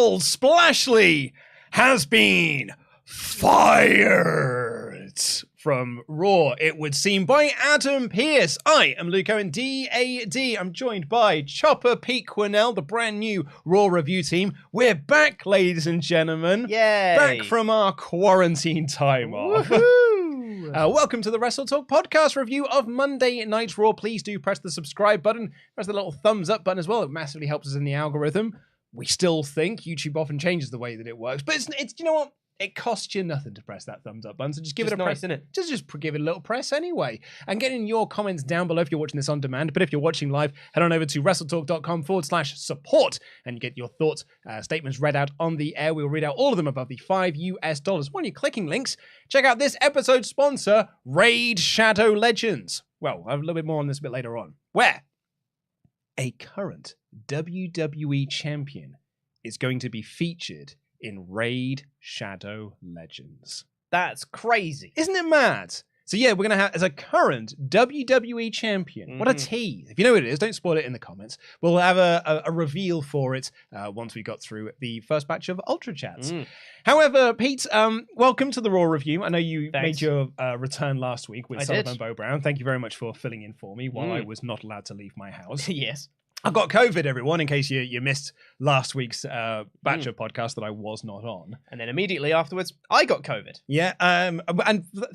Lashley has been fired from Raw, it would seem, by Adam Pearce. I am Luke Owen, DAD. I'm joined by Chopper Pete Quinnell, the brand new Raw review team. We're back, ladies and gentlemen. Yay! Back from our quarantine time off. Welcome to the WrestleTalk Podcast review of Monday Night Raw. Please do press the subscribe button. Press the little thumbs up button as well. It massively helps us in the algorithm. We still think YouTube often changes the way that it works, but it's you know what? It costs you nothing to press that thumbs up button, so just give it a press. Isn't it? Just give it a little press anyway. And get in your comments down below if you're watching this on demand. But if you're watching live, head on over to WrestleTalk.com/support and get your thoughts, statements read out on the air. We'll read out all of them above the $5. When you're clicking links, check out this episode's sponsor, Raid Shadow Legends. Well, I'll have a little bit more on this a bit later on. Where a current WWE champion is going to be featured in Raid Shadow Legends. That's crazy. Isn't it mad? So yeah, we're going to have, as a current WWE champion, what a tease. If you know what it is, don't spoil it in the comments. We'll have a reveal for it once we got through the first batch of Ultra Chats. However, Pete, welcome to the Raw review. I know you made your return last week with Sullivan Bo Brown. Thank you very much for filling in for me while I was not allowed to leave my house. Yes. I've got COVID, everyone, in case you missed last week's batch of podcast that I was not on. And then immediately afterwards, I got COVID. Yeah, and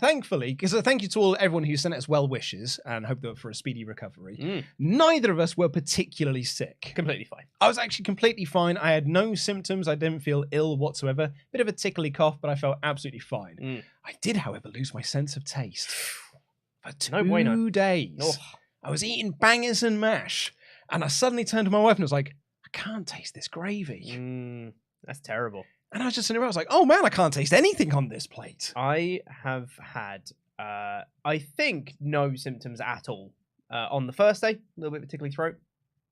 thankfully, because thank you to everyone who sent us well wishes and hope for a speedy recovery. Neither of us were particularly sick. Completely fine. I was actually completely fine. I had no symptoms. I didn't feel ill whatsoever. Bit of a tickly cough, but I felt absolutely fine. I did, however, lose my sense of taste for 2 days. Oh. I was eating bangers and mash. And I suddenly turned to my wife and was like, I can't taste this gravy. That's terrible. And I was just sitting around, I was like, oh man, I can't taste anything on this plate. I have had, I think, no symptoms at all. On the first day, a little bit of a tickly throat.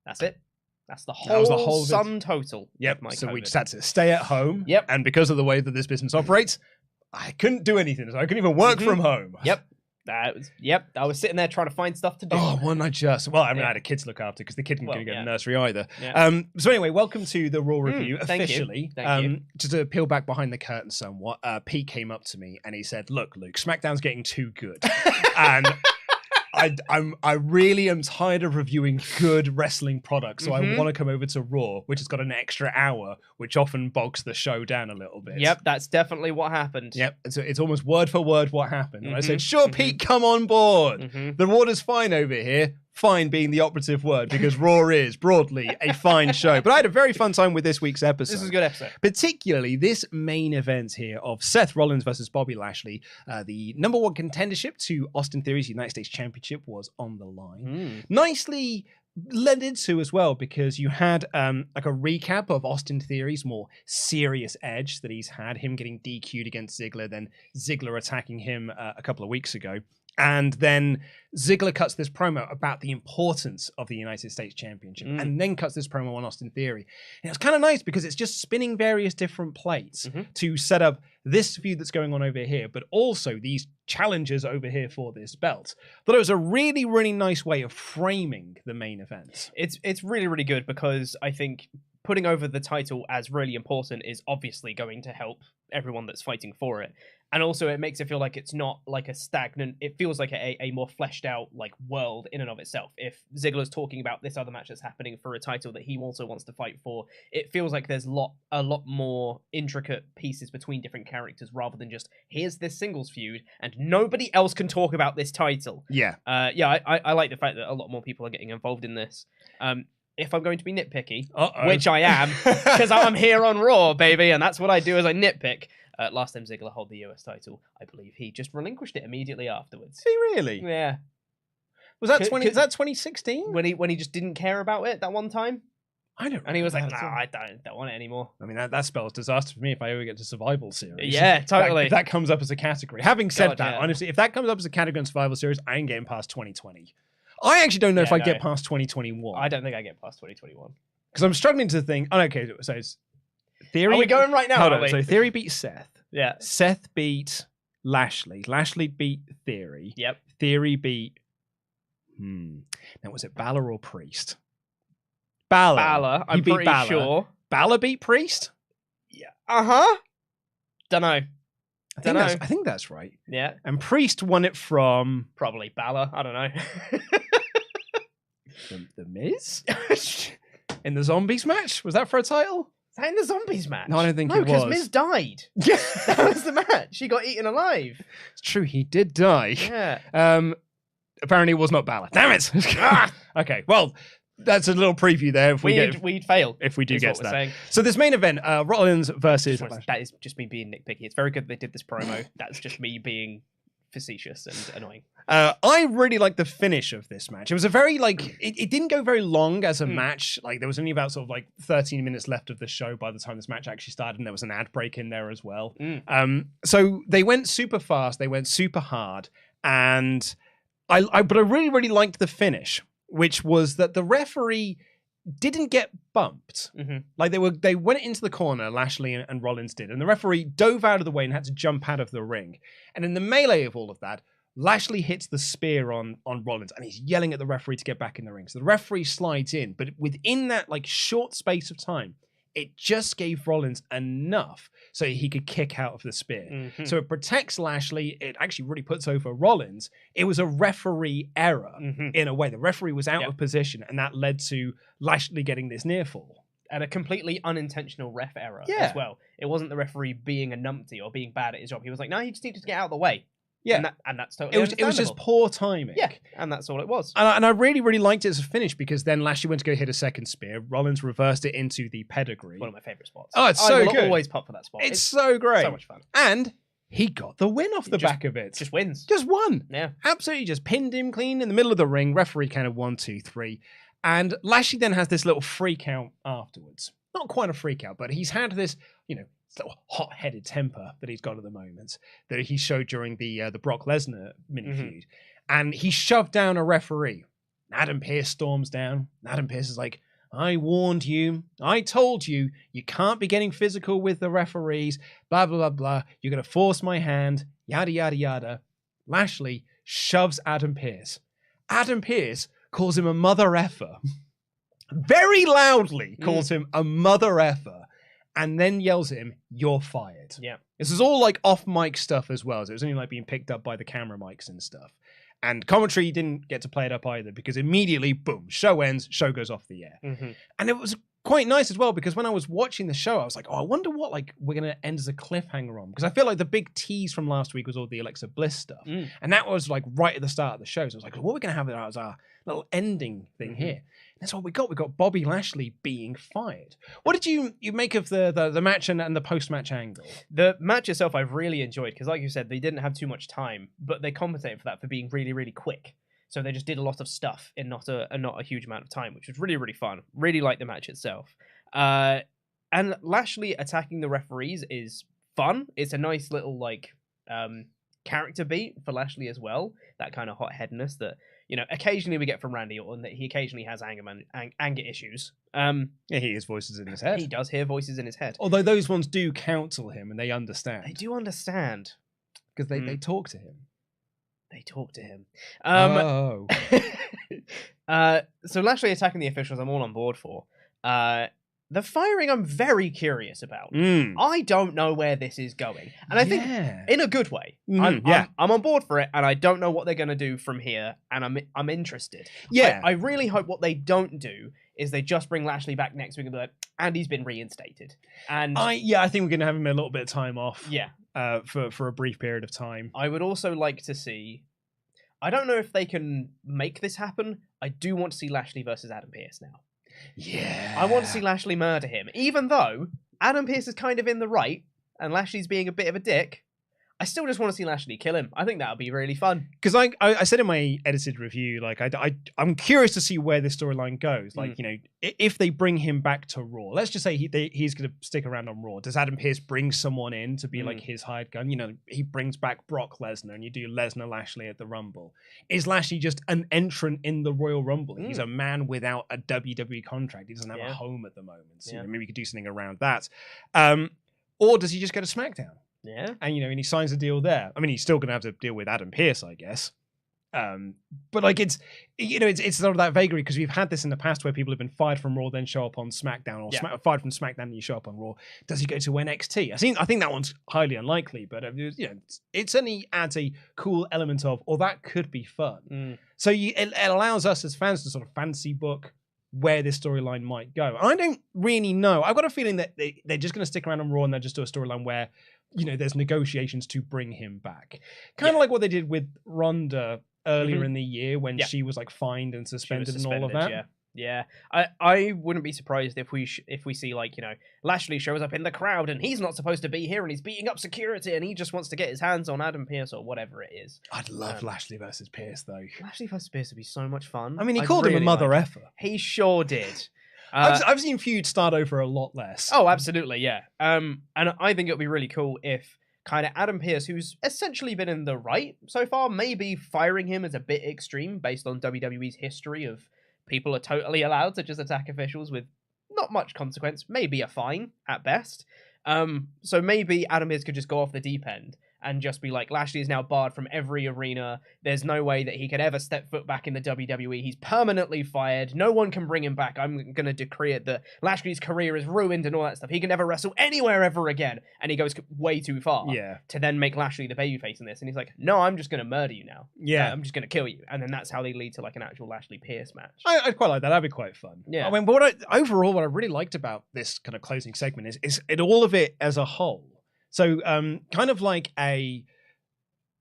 That's it. That's the whole sum total. Yep. So COVID. we just had to stay at home. Yep. And because of the way that this business operates, I couldn't do anything. So I couldn't even work from home. Yep. I was sitting there trying to find stuff to do. Oh, I had a kid to look after because the kid couldn't go to nursery either. Yeah. So anyway, welcome to the Raw review officially. Thank you. Just to peel back behind the curtain somewhat, Pete came up to me and he said, "Look, Luke, SmackDown's getting too good," and I really am tired of reviewing good wrestling products, so I want to come over to Raw, which has got an extra hour, which often bogs the show down a little bit. Yep, that's definitely what happened. Yep, it's almost word for word what happened. And I said, sure, Pete, come on board. The water's fine over here. Fine being the operative word, because Raw is, broadly, a fine show. But I had a very fun time with this week's episode. This is a good episode. Particularly this main event here of Seth Rollins versus Bobby Lashley. The number one contendership to Austin Theory's United States Championship was on the line. Nicely led into as well, because you had like a recap of Austin Theory's more serious edge that he's had, him getting DQ'd against Ziggler, then Ziggler attacking him a couple of weeks ago. And then Ziggler cuts this promo about the importance of the United States Championship and then cuts this promo on Austin Theory. And it's kind of nice because it's just spinning various different plates to set up this feud that's going on over here, but also these challenges over here for this belt. But it was a really, really nice way of framing the main event. It's really, really good, because I think putting over the title as really important is obviously going to help everyone that's fighting for it. And also it makes it feel like it's not like a stagnant, it feels like a more fleshed out like world in and of itself. If Ziggler's talking about this other match that's happening for a title that he also wants to fight for, it feels like there's a lot more intricate pieces between different characters, rather than just, here's this singles feud and nobody else can talk about this title. Yeah. I like the fact that a lot more people are getting involved in this. If I'm going to be nitpicky, which I am, because I'm here on Raw, baby, and that's what I do, is I nitpick. Last time Ziggler held the US title, I believe he just relinquished it immediately afterwards. Did he really? Yeah. Was that 2016? When he just didn't care about it that one time? I don't. And he was like, "No, I don't want it anymore." I mean, that spells disaster for me if I ever get to Survival Series. Yeah, totally. If that comes up as a category. Having said that, honestly, if that comes up as a category in Survival Series, I ain't getting past 2020. I actually don't know if I get past 2021. I don't think I get past 2021. Because I'm struggling to think. Oh, okay, so it's Theory. Are we going right now? Hold on. So Theory beat Seth. Yeah. Seth beat Lashley. Lashley beat Theory. Yep. Theory beat. Now was it Balor or Priest? Balor. I'm pretty sure. Balor beat Priest. Dunno. I think that's right. Yeah. And Priest won it from Probably Balor. I don't know. the Miz in the Zombies match. Was that for a title? Is that in the Zombies match? No, I don't think it was. No, because Miz died. Yeah, That was the match. He got eaten alive. it's true. He did die. Yeah. Apparently, it was not Balor. Damn it. Okay. Well, that's a little preview there. If We'd fail. If we do get what to we're that. saying. So this main event, Rollins versus. That is just me being nitpicky. It's very good they did this promo. That's just me being facetious and annoying. I really like the finish of this match. It was a very it didn't go very long as a match. Like there was only about sort of 13 minutes left of the show by the time this match actually started, and there was an ad break in there as well. So they went super fast, they went super hard, and but I really, really liked the finish, which was that the referee didn't get bumped. Like they went into the corner, Lashley and Rollins did, and the referee dove out of the way and had to jump out of the ring. And in the melee of all of that, Lashley hits the spear on Rollins, and he's yelling at the referee to get back in the ring. So the referee slides in, but within that short space of time, it just gave Rollins enough so he could kick out of the spear. So it protects Lashley. It actually really puts over Rollins. It was a referee error in a way. The referee was out of position, and that led to Lashley getting this near fall. And a completely unintentional ref error as well. It wasn't the referee being a numpty or being bad at his job. He was like, no, he just needed to get out of the way. Yeah, and that's totally it was just poor timing. Yeah, and that's all it was. And I really, really liked it as a finish because then Lashley went to go hit a second spear. Rollins reversed it into the pedigree. One of my favorite spots. Oh, it's so good. I will always pop for that spot. It's so great. So much fun. And he got the win off the back of it. Just wins. Just won. Yeah. Absolutely just pinned him clean in the middle of the ring. Referee kind of 1, 2, 3. And Lashley then has this little freak out afterwards. Not quite a freak out, but he's had this, little hot-headed temper that he's got at the moment that he showed during the Brock Lesnar mini feud, and he shoved down a referee. Adam Pearce storms down. Adam Pearce is like, "I warned you. I told you. You can't be getting physical with the referees. Blah blah blah blah. You're gonna force my hand. Yada yada yada." Lashley shoves Adam Pearce. Adam Pearce calls him a mother effer. Very loudly calls him a mother effer. And then yells at him, "You're fired." Yeah. This is all off mic stuff as well. So it was only being picked up by the camera mics and stuff. And commentary didn't get to play it up either because immediately, boom, show ends, show goes off the air. And it was quite nice as well because when I was watching the show, I was like, oh, I wonder what we're going to end as a cliffhanger on. Because I feel like the big tease from last week was all the Alexa Bliss stuff. And that was right at the start of the show. So I was like, what are we going to have as our little ending thing here? That's what we got. We got Bobby Lashley being fired. What did you make of the match and the post-match angle? The match itself I've really enjoyed because, like you said, they didn't have too much time, but they compensated for that for being really, really quick. So they just did a lot of stuff in not a huge amount of time, which was really, really fun. Really liked the match itself. And Lashley attacking the referees is fun. It's a nice little character beat for Lashley as well. That kind of hot-headedness that occasionally we get from Randy Orton, that he occasionally has anger issues. Yeah, he hears voices in his head. He does hear voices in his head. Although those ones do counsel him and they understand. They do understand. Because they talk to him. They talk to him. So Lashley attacking the officials, I'm all on board for. The firing, I'm very curious about. I don't know where this is going. And I think in a good way. I'm on board for it, and I don't know what they're going to do from here, and I'm interested. Yeah. I really hope what they don't do is they just bring Lashley back next week and be like, and he's been reinstated. And I think we're going to have him a little bit of time off. Yeah. For a brief period of time. I would also like to see... I don't know if they can make this happen. I do want to see Lashley versus Adam Pearce now. Yeah. I want to see Lashley murder him. Even though Adam Pearce is kind of in the right and Lashley's being a bit of a dick, I still just want to see Lashley kill him. I think that would be really fun. Because I said in my edited review, I'm curious to see where this storyline goes. If they bring him back to Raw, let's just say he's going to stick around on Raw. Does Adam Pearce bring someone in to be his hired gun? He brings back Brock Lesnar and you do Lesnar Lashley at the Rumble. Is Lashley just an entrant in the Royal Rumble? He's a man without a WWE contract. He doesn't have a home at the moment. So maybe we could do something around that. Or does he just go to SmackDown? Yeah. And, and he signs a deal there. I mean, he's still going to have to deal with Adam Pearce, I guess. But like it's sort of that vagary because we've had this in the past where people have been fired from Raw, then show up on SmackDown, or fired from SmackDown and you show up on Raw. Does he go to NXT? I think that one's highly unlikely, but it certainly adds a cool element of, or that could be fun. So it allows us as fans to sort of fancy book where this storyline might go. I don't really know. I've got a feeling that they're just going to stick around on Raw and they'll just do a storyline where there's negotiations to bring him back, kind of like what they did with Ronda earlier in the year when she was like fined and suspended and all of that. Yeah. I wouldn't be surprised if we see like, Lashley shows up in the crowd and he's not supposed to be here and he's beating up security and he just wants to get his hands on Adam Pearce or whatever it is. I'd love Lashley versus Pearce though. Lashley versus Pearce would be so much fun. I mean, he called him a mother effer. He sure did. I've seen feuds start over a lot less. Oh, absolutely, yeah. And I think it would be really cool if kind of Adam Pearce, who's essentially been in the right so far, maybe firing him is a bit extreme based on WWE's history of people are totally allowed to just attack officials with not much consequence, maybe a fine at best. So maybe Adam Pearce could just go off the deep end and just be like, Lashley is now barred from every arena. There's no way that he could ever step foot back in the WWE. He's permanently fired. No one can bring him back. I'm going to decree it that Lashley's career is ruined and all that stuff. He can never wrestle anywhere ever again. And he goes way too far to then make Lashley the babyface in this. And he's like, no, I'm just going to murder you now. Yeah. I'm just going to kill you. And then that's how they lead to like an actual Lashley Pearce match. I'd quite like that. That'd be quite fun. Yeah. I mean, but overall, what I really liked about this kind of closing segment is all of it as a whole. So kind of like I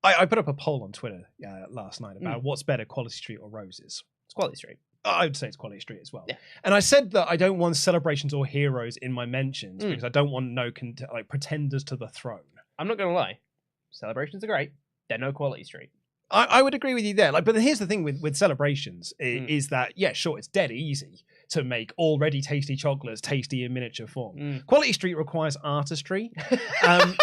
put up a poll on Twitter last night about what's better, Quality Street or Roses. It's Quality Street. I would say it's Quality Street as well. Yeah. And I said that I don't want celebrations or heroes in my mentions because I don't want pretenders to the throne. I'm not going to lie. Celebrations are great. They're no Quality Street. I would agree with you there. But here's the thing with celebrations is that, sure, it's dead easy to make already tasty chocolates tasty in miniature form. Quality Street requires artistry. And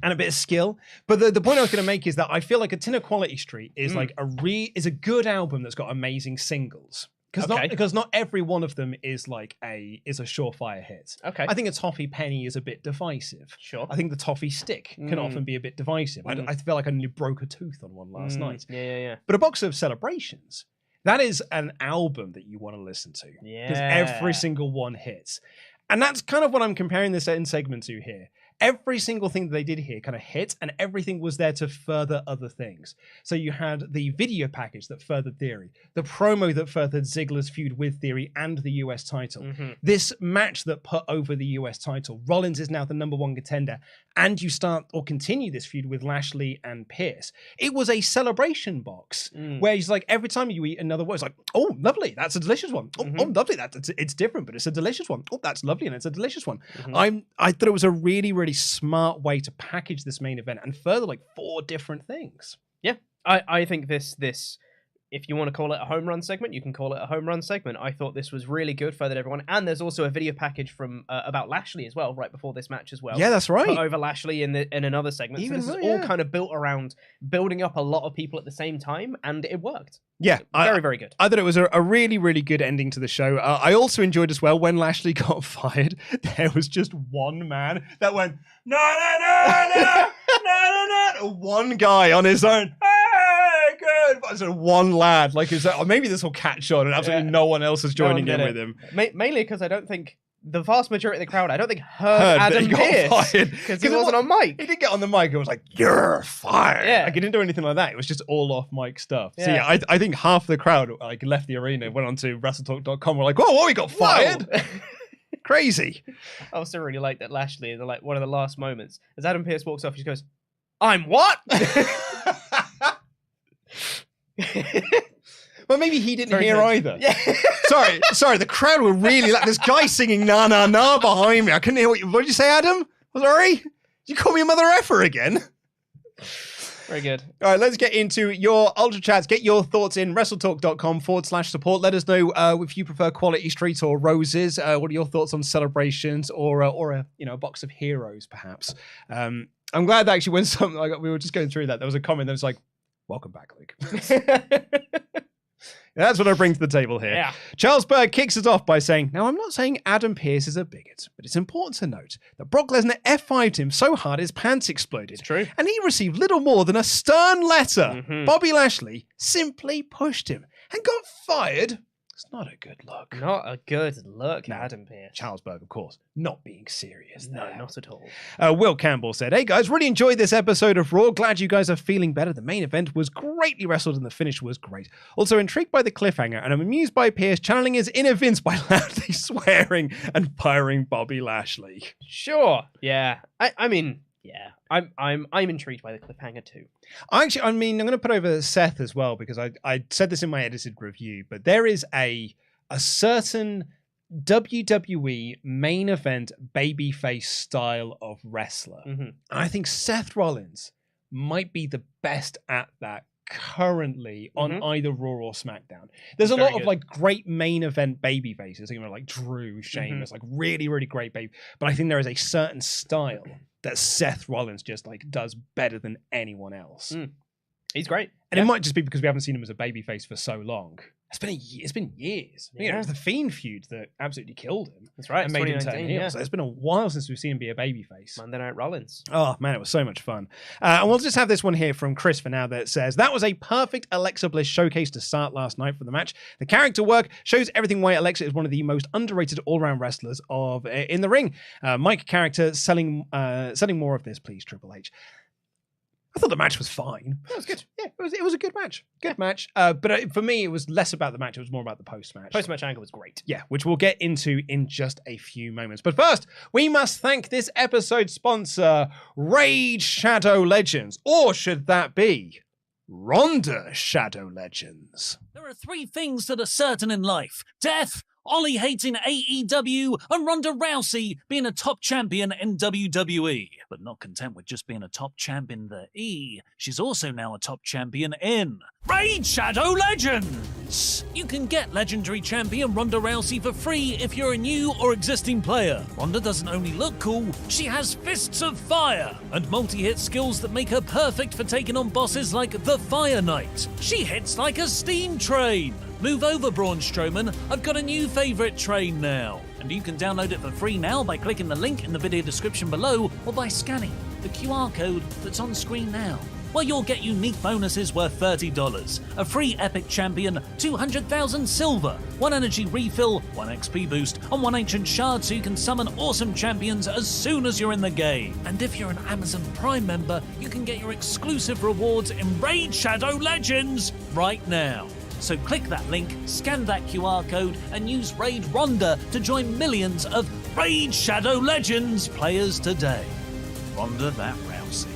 a bit of skill. But the point I was going to make is that I feel like a tin of Quality Street is like is a good album that's got amazing singles. Because not every one of them is a surefire hit. Okay. I think a toffee penny is a bit divisive. Sure. I think the toffee stick can often be a bit divisive. I feel like I nearly broke a tooth on one last night. Yeah. But a box of celebrations, that is an album that you want to listen to. Yeah. Because every single one hits. And that's kind of what I'm comparing this end segment to here. Every single thing that they did here kind of hit, and everything was there to further other things. So you had the video package that furthered Theory, the promo that furthered Ziggler's feud with Theory and the US title, this match that put over the US title. Rollins is now the #1 contender, and you start or continue this feud with Lashley and Pearce. It was a celebration box where he's like, every time you eat another one, it's like, oh, lovely, that's a delicious one. Oh, lovely, it's different, but it's a delicious one. Oh, that's lovely, and it's a delicious one. I thought it was a really, really smart way to package this main event and further 4 different things. Yeah, I think this if you want to call it a home run segment, you can call it a home run segment. I thought this was really good, furthered everyone. And there's also a video package from about Lashley as well, right before this match as well. Yeah, that's right. Put over Lashley in another segment. So this is all kind of built around building up a lot of people at the same time, and it worked. Yeah. Very, very good. I thought it was a really, really good ending to the show. I also enjoyed as well when Lashley got fired, there was just one man that went, no. One guy on his own. Good. But sort of one lad, maybe this will catch on, and absolutely no one else is joining in with him. Mainly because I don't think the vast majority of the crowd, heard Adam Pearce because he wasn't on mic. He did get on the mic and was like, "You're fired." Yeah, he didn't do anything like that. It was just all off mic stuff. Yeah. So yeah, I think half the crowd left the arena, went on to WrestleTalk.com, were like, "Whoa, what? We got fired." Crazy. I also really like that Lashley in one of the last moments, as Adam Pearce walks off, he goes, "I'm what?" Well, maybe he didn't hear either. Yeah. Sorry. The crowd were really this guy singing "Na Na Na" behind me. I couldn't hear what did you say, Adam? Sorry, did you call me a mother effer again? Very good. All right, let's get into your Ultra Chats. Get your thoughts in WrestleTalk.com/support. Let us know if you prefer Quality Street or Roses. What are your thoughts on celebrations or a box of heroes, perhaps? I'm glad that actually when we were just going through that, there was a comment that was like, "Welcome back, Luke." That's what I bring to the table here. Yeah. Charles Berg kicks us off by saying, now I'm not saying Adam Pearce is a bigot, but it's important to note that Brock Lesnar F5'd him so hard his pants exploded. It's true. And he received little more than a stern letter. Mhm. Bobby Lashley simply pushed him and got fired. It's not a good look. Not a good look, No. Adam Pearce. Charles Berg, of course, not being serious No, there. not at all. Will Campbell said, hey guys, really enjoyed this episode of Raw. Glad you guys are feeling better. The main event was greatly wrestled and the finish was great. Also intrigued by the cliffhanger and I'm amused by Pearce channeling his inner Vince by loudly swearing and firing Bobby Lashley. Sure. Yeah. I mean, yeah. I'm intrigued by the cliffhanger too. I'm going to put over Seth as well because I said this in my edited review, but there is a certain WWE main event babyface style of wrestler. Mm-hmm. And I think Seth Rollins might be the best at that currently on either Raw or SmackDown. There's a Very lot of good. like great main event baby faces, like Drew, Sheamus, like really, really great baby. But I think there is a certain style that Seth Rollins just like does better than anyone else. He's great. And it might just be because we haven't seen him as a babyface for so long. It's been years. You know, it was the Fiend feud that absolutely killed him. That's right. And made him turn 2019, heel. yeah. So it's been a while since we've seen him be a babyface. Monday Night Rollins. Oh, man, it was so much fun. And we'll just have this one here from Chris for now that says, that was a perfect Alexa Bliss showcase to start last night for the match. The character work shows everything why Alexa is one of the most underrated all-round wrestlers in the ring. Mike character selling more of this, please, Triple H. I thought the match was fine. It was good. Yeah, it was a good match. Good match. But for me, it was less about the match. It was more about the post-match. Post-match angle was great. Yeah, which we'll get into in just a few moments. But first, we must thank this episode's sponsor, Raid Shadow Legends. Or should that be Ronda Shadow Legends? There are three things that are certain in life. Death, Ollie hating AEW, and Ronda Rousey being a top champion in WWE. But not content with just being a top champ in the E, she's also now a top champion in Raid Shadow Legends! You can get legendary champion Ronda Rousey for free if you're a new or existing player. Ronda doesn't only look cool, she has fists of fire and multi-hit skills that make her perfect for taking on bosses like the Fire Knight. She hits like a steam train. Move over, Braun Strowman. I've got a new favourite train now. And you can download it for free now by clicking the link in the video description below or by scanning the QR code that's on screen now. Well, you'll get unique bonuses worth $30, a free epic champion, 200,000 silver, 1 energy refill, 1 XP boost, and 1 ancient shard so you can summon awesome champions as soon as you're in the game. And if you're an Amazon Prime member, you can get your exclusive rewards in Raid Shadow Legends right now. So click that link, scan that QR code, and use Raid Ronda to join millions of Raid Shadow Legends players today. Ronda that Rousey.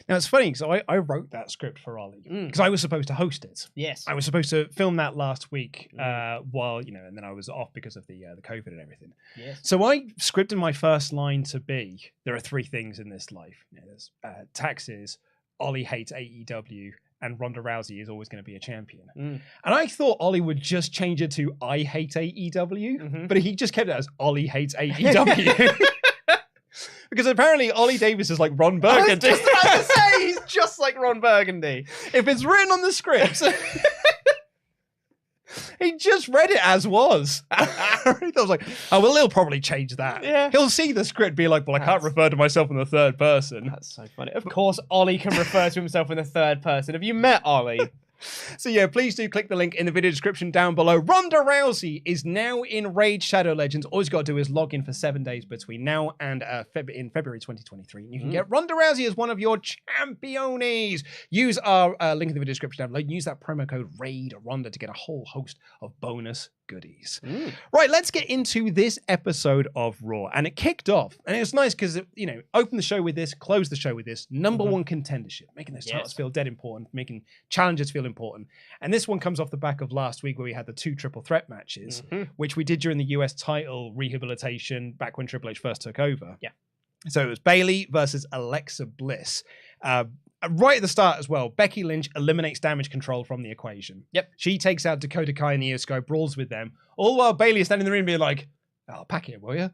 Now, it's funny, because I wrote that script for Ollie, because I was supposed to host it. Yes. I was supposed to film that last week while, and then I was off because of the COVID and everything. Yes. So I scripted my first line to be, there are three things in this life. There's taxes, Ollie hates AEW, and Ronda Rousey is always going to be a champion. And I thought Ollie would just change it to I hate AEW, but he just kept it as Ollie hates AEW. Because apparently Ollie Davis is like Ron Burgundy. I was just about to say, he's just like Ron Burgundy. If it's written on the script, he just read it as was. I was like, oh, well, he'll probably change that. Yeah. He'll see the script, be like, well, I can't refer to myself in the third person. That's so funny. Of course, Ollie can refer to himself in the third person. Have you met Ollie? So yeah, please do click the link in the video description down below. Ronda Rousey is now in Raid Shadow Legends. All you've got to do is log in for 7 days between now and in February 2023. And you can get Ronda Rousey as one of your championes. Use our link in the video description down below. Use that promo code RAIDRONDA to get a whole host of bonus goodies. Right, let's get into this episode of Raw. And it kicked off. And it was nice because, open the show with this, close the show with this. Number one contendership. Making those titles feel dead important. Making challenges feel important. And this one comes off the back of last week where we had the 2 triple threat matches, which we did during the US title rehabilitation back when Triple H first took over. Yeah. So it was Bayley versus Alexa Bliss. Right at the start as well, Becky Lynch eliminates damage control from the equation. Yep. She takes out Dakota Kai and IYO SKY, brawls with them. All while Bayley is standing in the ring being like, Oh, pack it, will you?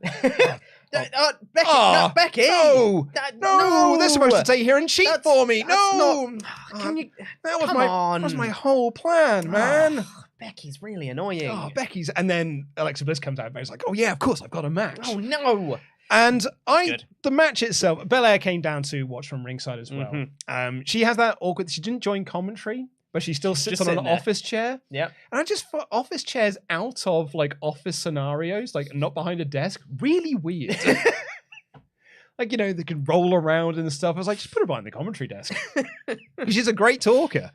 Becky, no, Becky! No, they're supposed to stay here and cheat for me. No! That was my whole plan, man. Becky's really annoying. Oh, Becky's... And then Alexa Bliss comes out and she's like, oh yeah, of course, I've got a match. Oh, no! And the match itself, Belair came down to watch from ringside as well. She has that awkward... She didn't join commentary, but she still sits on an office chair. Yep. And I just thought office chairs out of like office scenarios, like not behind a desk, really weird. Like, you know, they can roll around and stuff. I was like, just put her behind the commentary desk. She's a great talker.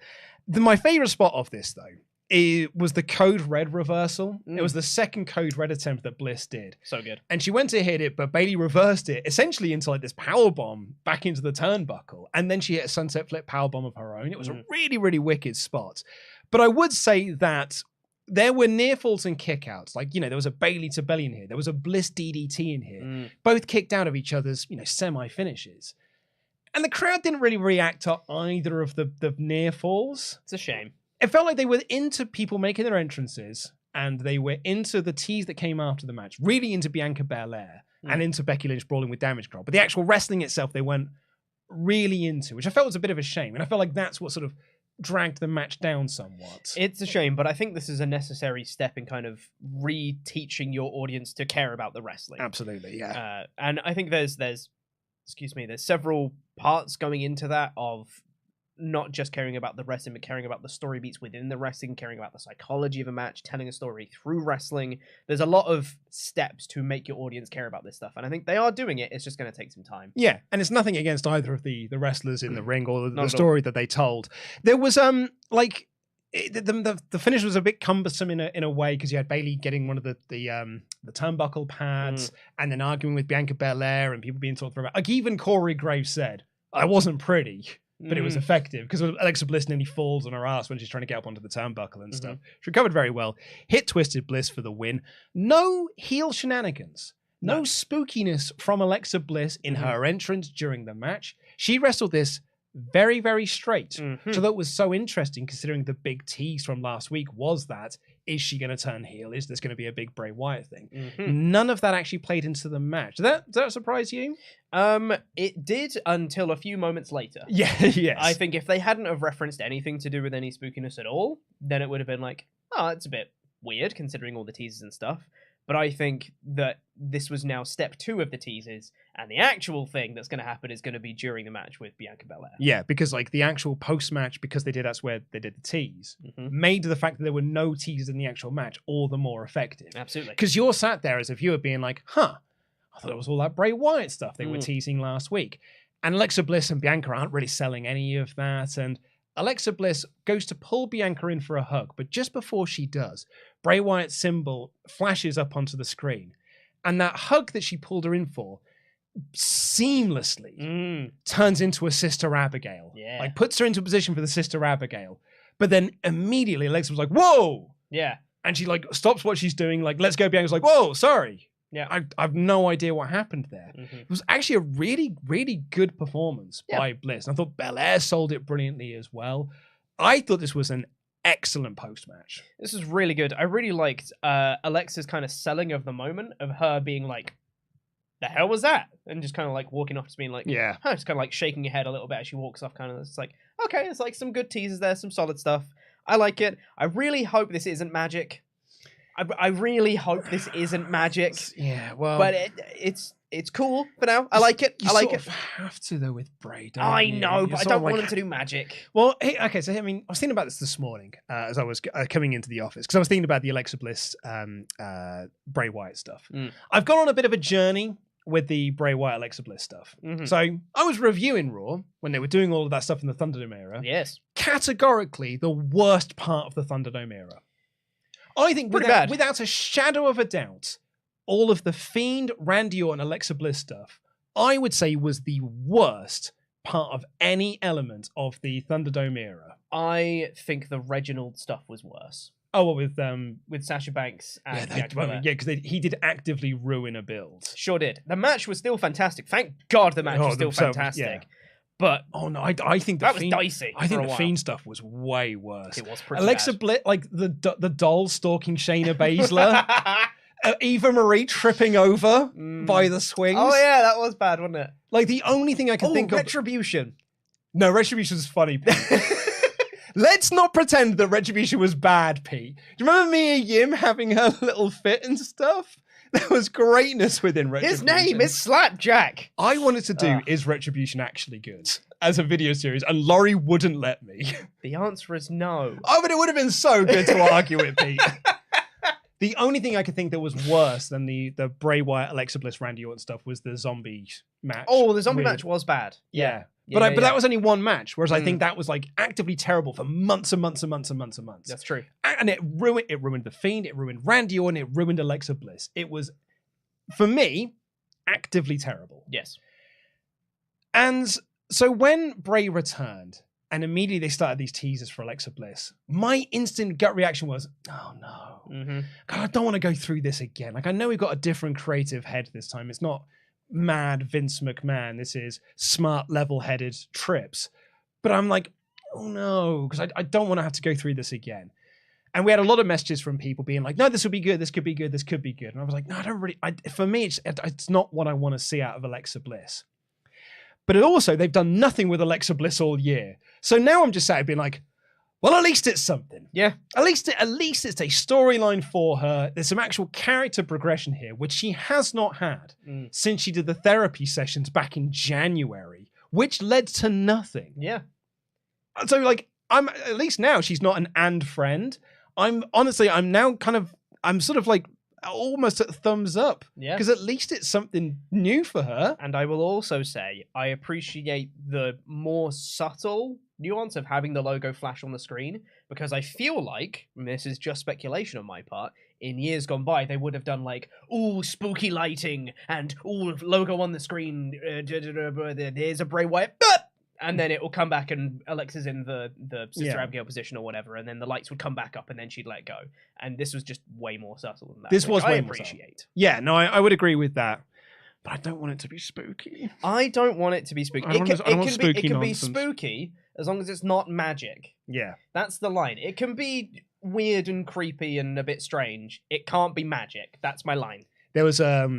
My favorite spot of this, though, was the Code Red reversal. It was the second Code Red attempt that Bliss did. So good. And she went to hit it, but Bayley reversed it essentially into like this powerbomb back into the turnbuckle. And then she hit a sunset flip powerbomb of her own. It was a really, really wicked spot. But I would say that there were near falls and kickouts. Like, you know, there was a Bayley to belly in here. There was a Bliss DDT in here. Both kicked out of each other's, you know, semi-finishes. And the crowd didn't really react to either of the near falls. It's a shame. It felt like they were into people making their entrances and they were into the tease that came after the match, really into Bianca Belair and into Becky Lynch brawling with Damage Control. But the actual wrestling itself, they weren't really into, which I felt was a bit of a shame. And I felt like that's what sort of dragged the match down somewhat. It's a shame, but I think this is a necessary step in kind of re-teaching your audience to care about the wrestling. Absolutely, yeah. And I think there's several parts going into that of not just caring about the wrestling, but caring about the story beats within the wrestling, caring about the psychology of a match, telling a story through wrestling. There's a lot of steps to make your audience care about this stuff, and I think they are doing it. It's just going to take some time. Yeah, and it's nothing against either of the wrestlers in the ring or the story that they told. There was the finish was a bit cumbersome in a way because you had Bayley getting one of the turnbuckle pads and then arguing with Bianca Belair and people being talked about. Like even Corey Graves said, "I wasn't pretty." But it was effective because Alexa Bliss nearly falls on her ass when she's trying to get up onto the turnbuckle and stuff. She recovered very well. Hit Twisted Bliss for the win. No heel shenanigans. No spookiness from Alexa Bliss in her entrance during the match. She wrestled this very, very straight. So that was so interesting considering the big tease from last week was that, is she going to turn heel? Is this going to be a big Bray Wyatt thing? None of that actually played into the match. Does that surprise you? It did until a few moments later. Yeah, yes. I think if they hadn't have referenced anything to do with any spookiness at all, then it would have been like, oh, it's a bit weird considering all the teases and stuff. But I think that this was now step 2 of the teases, and the actual thing that's going to happen is going to be during the match with Bianca Belair. Yeah, because like the actual post-match, because that's where they did the tease, made the fact that there were no teases in the actual match all the more effective. Absolutely. Because you're sat there as a viewer being like, I thought it was all that Bray Wyatt stuff they were teasing last week. And Alexa Bliss and Bianca aren't really selling any of that, and Alexa Bliss goes to pull Bianca in for a hug, but just before she does, Bray Wyatt's symbol flashes up onto the screen. And that hug that she pulled her in for seamlessly turns into a Sister Abigail. Yeah. Like, puts her into a position for the Sister Abigail. But then immediately Alexa was like, whoa! Yeah. And she, like, stops what she's doing, like, let's go. Bianca's like, whoa, sorry. Yeah. I've no idea what happened there. It was actually a really, really good performance by Bliss. And I thought Belair sold it brilliantly as well. I thought this was an excellent post-match. This is really good. I really liked Alexa's kind of selling of the moment of her being like, the hell was that? And just kind of like walking off to being like, yeah, just kind of like shaking her head a little bit as she walks off. Kind of, it's like, okay, it's like some good teasers there, some solid stuff. I like it. I really hope this isn't magic. I really hope this isn't magic. Yeah, well, but it's cool for now. I like it. I like it. You have to though with Bray. Don't I you? know, You're but I don't want him to do magic. Well, hey, okay. So I mean, I was thinking about this morning as I was coming into the office because I was thinking about the Alexa Bliss, Bray Wyatt stuff. I've gone on a bit of a journey with the Bray Wyatt Alexa Bliss stuff. So I was reviewing Raw when they were doing all of that stuff in the Thunderdome era. Yes, categorically the worst part of the Thunderdome era. I think without a shadow of a doubt, all of the Fiend, Randy Orton, Alexa Bliss stuff, I would say was the worst part of any element of the Thunderdome era. I think the Reginald stuff was worse. Oh, well, with Sasha Banks and because he did actively ruin a build. Sure did. The match was still fantastic. Thank God the match was still fantastic. Yeah. But I think that was dicey. I think the Fiend stuff was way worse. It was pretty Alexa bad. Bliss, like the doll stalking Shayna Baszler. Eva Marie tripping over by the swings. Oh yeah, that was bad, wasn't it? Like the only thing I can think of. Retribution. No, Retribution's funny. Let's not pretend that Retribution was bad, Pete. Do you remember Mia Yim having her little fit and stuff? There was greatness within Retribution. His name is Slapjack. I wanted to do, is Retribution actually good? As a video series, and Laurie wouldn't let me. The answer is no. Oh, but it would have been so good to argue it, Pete. The only thing I could think that was worse than the Bray Wyatt, Alexa Bliss, Randy Orton stuff was the zombie match. Oh, the zombie match was bad. Yeah. But that was only one match, whereas I think that was like actively terrible for months and months and months and months and months. That's true. And it ruined The Fiend, it ruined Randy Orton, it ruined Alexa Bliss. It was, for me, actively terrible. Yes. And so when Bray returned, and immediately they started these teasers for Alexa Bliss, my instant gut reaction was, oh no. God, I don't want to go through this again. Like, I know we've got a different creative head this time. It's not mad Vince McMahon. This is smart, level-headed Trips. But I'm like, oh no, because I don't want to have to go through this again. And we had a lot of messages from people being like, no, this will be good, this could be good, this could be good. And I was like, no, I don't really, for me, it's not what I want to see out of Alexa Bliss. But also, they've done nothing with Alexa Bliss all year. So now I'm just sat here being like, well, at least it's something. Yeah. At least it's a storyline for her. There's some actual character progression here, which she has not had since she did the therapy sessions back in January, which led to nothing. Yeah. So, like, I'm at least now she's not an and friend. I'm now I'm sort of like almost at thumbs up. Yeah. Because at least it's something new for her. And I will also say, I appreciate the more subtle nuance of having the logo flash on the screen, because I feel like, and this is just speculation on my part, in years gone by, they would have done like, ooh, spooky lighting, and ooh, logo on the screen, there's a Bray Wyatt, and then it will come back and Alexa's in the Sister Abigail position or whatever, and then the lights would come back up and then she'd let go. And this was just way more subtle than that. This was way more appreciate. Subtle. Yeah, no, I would agree with that. But I don't want it to be spooky. I don't want it to be spooky. It can be spooky as long as it's not magic. Yeah. That's the line. It can be weird and creepy and a bit strange. It can't be magic. That's my line. There was a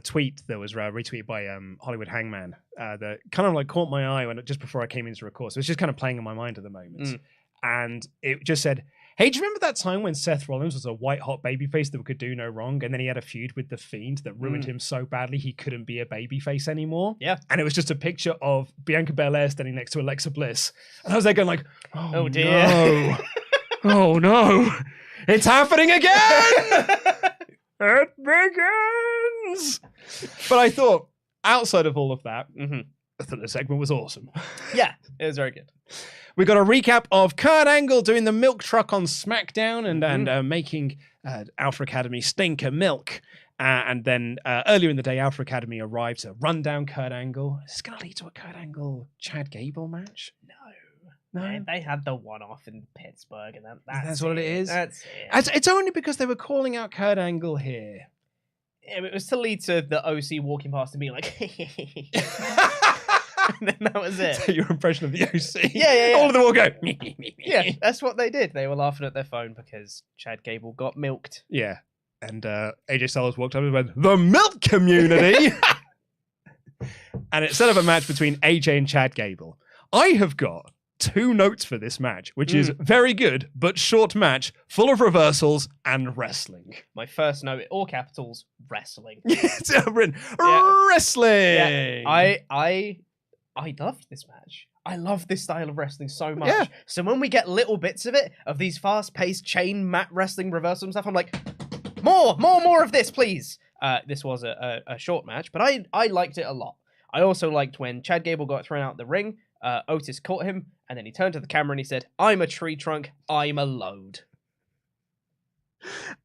tweet that was retweeted by Hollywood Hangman that kind of like caught my eye just before I came into record. So it's just kind of playing in my mind at the moment. And it just said, hey, do you remember that time when Seth Rollins was a white-hot babyface that could do no wrong, and then he had a feud with The Fiend that ruined him so badly he couldn't be a babyface anymore? Yeah. And it was just a picture of Bianca Belair standing next to Alexa Bliss. And I was there going like, oh dear. No. Oh, no. It's happening again! It begins! But I thought, outside of all of that, I thought the segment was awesome. Yeah, it was very good. We got a recap of Kurt Angle doing the milk truck on SmackDown and making Alpha Academy stink of milk. And then earlier in the day, Alpha Academy arrived to run down Kurt Angle. Is this going to lead to a Kurt Angle Chad Gable match? No. They had the one-off in Pittsburgh, and that's what it is? That's it. It's only because they were calling out Kurt Angle here. Yeah, it was to lead to the OC walking past and being like, and then that was it. So your impression of the OC? Yeah. All of them will go. Yeah, that's what they did. They were laughing at their phone because Chad Gable got milked. Yeah. And AJ Styles walked up and went, the milk community! And it set up a match between AJ and Chad Gable. I have got 2 notes for this match, which is very good, but short match, full of reversals and wrestling. My first note, all capitals, wrestling. It's written, wrestling! Yeah. I loved this match. I love this style of wrestling so much. Yeah. So when we get little bits of it, of these fast-paced chain mat wrestling reversal and stuff, I'm like, more of this, please. This was a short match, but I liked it a lot. I also liked when Chad Gable got thrown out the ring, Otis caught him, and then he turned to the camera and he said, I'm a tree trunk, I'm a load.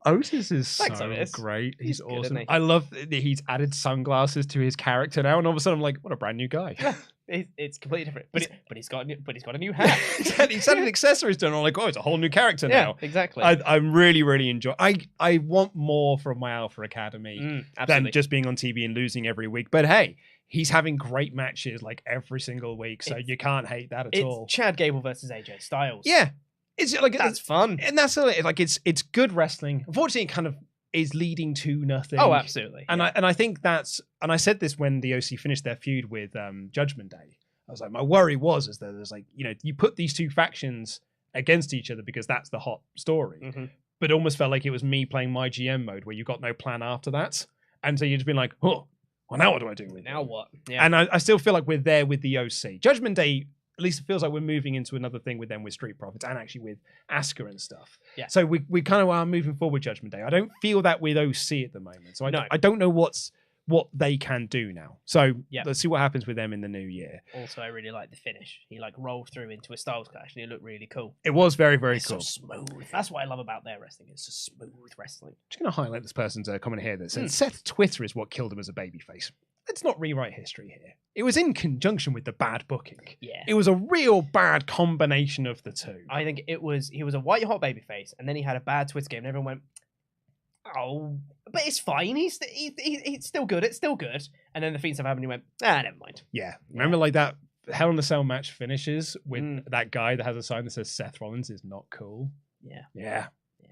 Otis is so great. He's awesome. Good, I love that he's added sunglasses to his character now, and all of a sudden I'm like, what a brand new guy. It's completely different. But he's got a new hat. He's had accessories done. I'm like, oh, it's a whole new character now. Exactly. I'm really enjoying. I want more from my Alpha Academy than just being on TV and losing every week. But hey, he's having great matches like every single week, so you can't hate that at all. Chad Gable versus AJ Styles. Yeah. It's like that's fun, and that's like it's good wrestling. Unfortunately, it kind of is leading to nothing. Oh, absolutely. And I think that's, and I said this when the OC finished their feud with Judgment Day. I was like, my worry was is that there's like, you put these two factions against each other because that's the hot story. Mm-hmm. But it almost felt like it was me playing my GM mode where you got no plan after that. And so you'd just been like, oh, well, now what do I do with it? Now what? Yeah. And I still feel like we're there with the OC. Judgment Day, at least it feels like we're moving into another thing with them with Street Profits and actually with Asuka and stuff. Yeah. So we kind of are moving forward with Judgment Day. I don't feel that with OC at the moment. So I don't know what they can do now. So let's see what happens with them in the new year. Also, I really like the finish. He like rolled through into a Styles Clash and it looked really cool. It was very, very cool. So smooth. That's what I love about their wrestling. It's just smooth wrestling. Just going to highlight this person's comment here that says, Seth Twitter is what killed him as a babyface. Let's not rewrite history here. It was in conjunction with the bad booking. Yeah. It was a real bad combination of the two. I think he was a white hot babyface and then he had a bad Twitter game and everyone went, oh, but it's fine. He's still good. It's still good. And then the Fiend stuff happened and he went, never mind. Yeah. Remember like that Hell in a Cell match finishes with that guy that has a sign that says Seth Rollins is not cool? Yeah. Yeah. Yeah.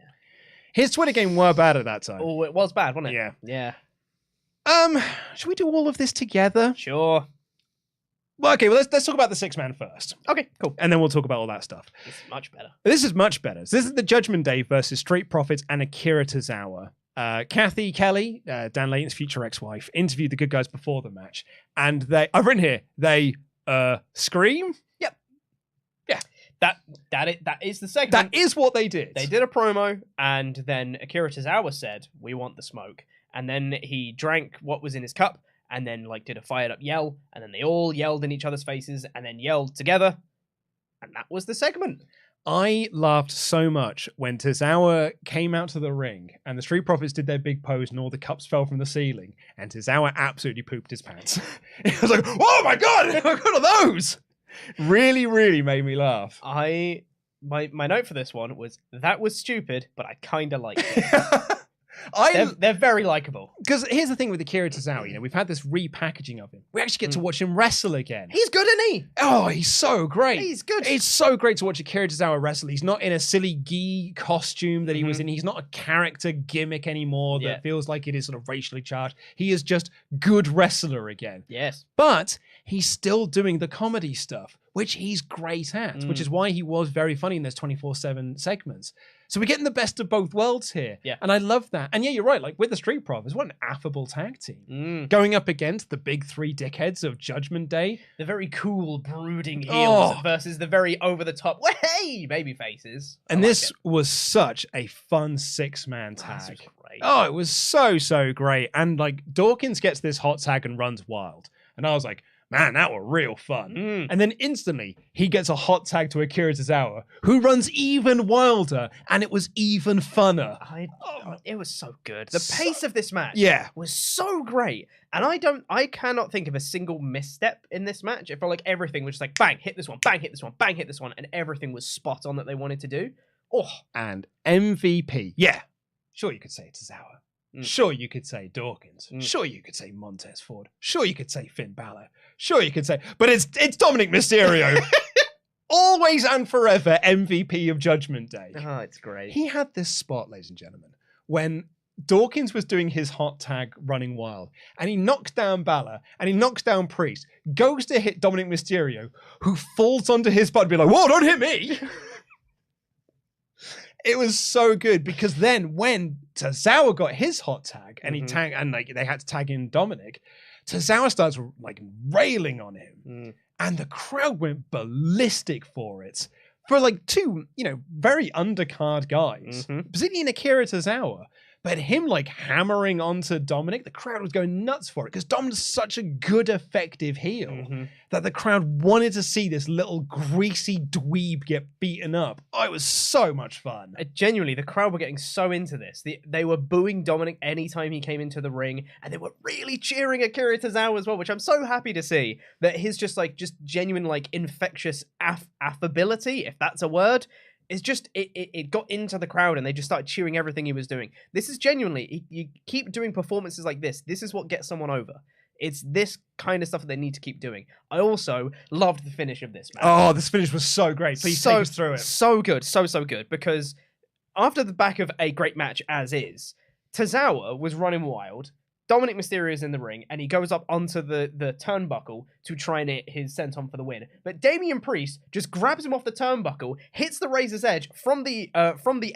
His Twitter game were bad at that time. Oh, it was bad, wasn't it? Yeah. Yeah. Should we do all of this together? Sure. Well, okay, well, let's talk about the 6-man first. Okay, cool. And then we'll talk about all that stuff. This is much better. This is much better. So this is the Judgment Day versus Street Profits and Akira Tozawa. Kathy Kelly, Dan Layton's future ex-wife, interviewed the good guys before the match. And I've written here, they scream? Yep. Yeah. That is the segment. That is what they did. They did a promo, and then Akira Tozawa said, we want the smoke. And then he drank what was in his cup, and then like did a fired up yell, and then they all yelled in each other's faces, and then yelled together. And that was the segment. I laughed so much when Tozawa came out to the ring and the Street Profits did their big pose and all the cups fell from the ceiling and Tozawa absolutely pooped his pants. It was like, oh my God, what are those? Really, really made me laugh. My note for this one was, that was stupid, but I kind of liked it. They're very likable. Because here's the thing with Akira Tozawa, we've had this repackaging of him. We actually get to watch him wrestle again. He's good, isn't he? Oh, he's so great. He's good. It's so great to watch Akira Tozawa wrestle. He's not in a silly gi costume that he was in. He's not a character gimmick anymore that feels like it is sort of racially charged. He is just good wrestler again. Yes. But he's still doing the comedy stuff, which he's great at, which is why he was very funny in those 24/7 segments. So we're getting the best of both worlds here. Yeah. And I love that. And yeah, you're right. Like with the Street Profits, what an affable tag team. Going up against the big three dickheads of Judgment Day. The very cool, brooding heels versus the very over-the-top, hey, baby faces. And this was such a fun 6-man tag. This was great. Oh, it was so great. And like Dawkins gets this hot tag and runs wild. And I was like, man, that were real fun. And then instantly, he gets a hot tag to Akira Tozawa, who runs even wilder, and it was even funner. It was so good. The pace of this match was so great. And I cannot think of a single misstep in this match. It felt like everything was just like, bang, hit this one, bang, hit this one, bang, hit this one, and everything was spot on that they wanted to do. Oh. And MVP. Yeah. Sure, you could say Tozawa. Sure, you could say Dawkins. Sure, you could say Montez Ford. Sure, you could say Finn Balor. Sure, you could say... But it's Dominic Mysterio. Always and forever MVP of Judgment Day. Oh, it's great. He had this spot, ladies and gentlemen, when Dawkins was doing his hot tag running wild, and he knocks down Balor, and he knocks down Priest, goes to hit Dominic Mysterio, who falls onto his butt and be like, whoa, don't hit me! It was so good because then when Tozawa got his hot tag and he tagged and like they had to tag in Dominic, Tozawa starts like railing on him and the crowd went ballistic for it. For like two, very undercard guys, particularly in Akira Tozawa. But him like hammering onto Dominic, the crowd was going nuts for it because Dominic's such a good, effective heel that the crowd wanted to see this little greasy dweeb get beaten up. Oh, it was so much fun. Genuinely, the crowd were getting so into this. They were booing Dominic anytime he came into the ring, and they were really cheering Akira Tozawa as well, which I'm so happy to see. That his just genuine like infectious affability, if that's a word. It's just, it got into the crowd and they just started cheering everything he was doing. This is genuinely, you keep doing performances like this. This is what gets someone over. It's this kind of stuff that they need to keep doing. I also loved the finish of this match. Oh, this finish was so great. Please take us through it. So good, so good. Because after the back of a great match as is, Tozawa was running wild. Dominic Mysterio is in the ring, and he goes up onto the turnbuckle to try and hit his senton for the win. But Damian Priest just grabs him off the turnbuckle, hits the Razor's Edge from the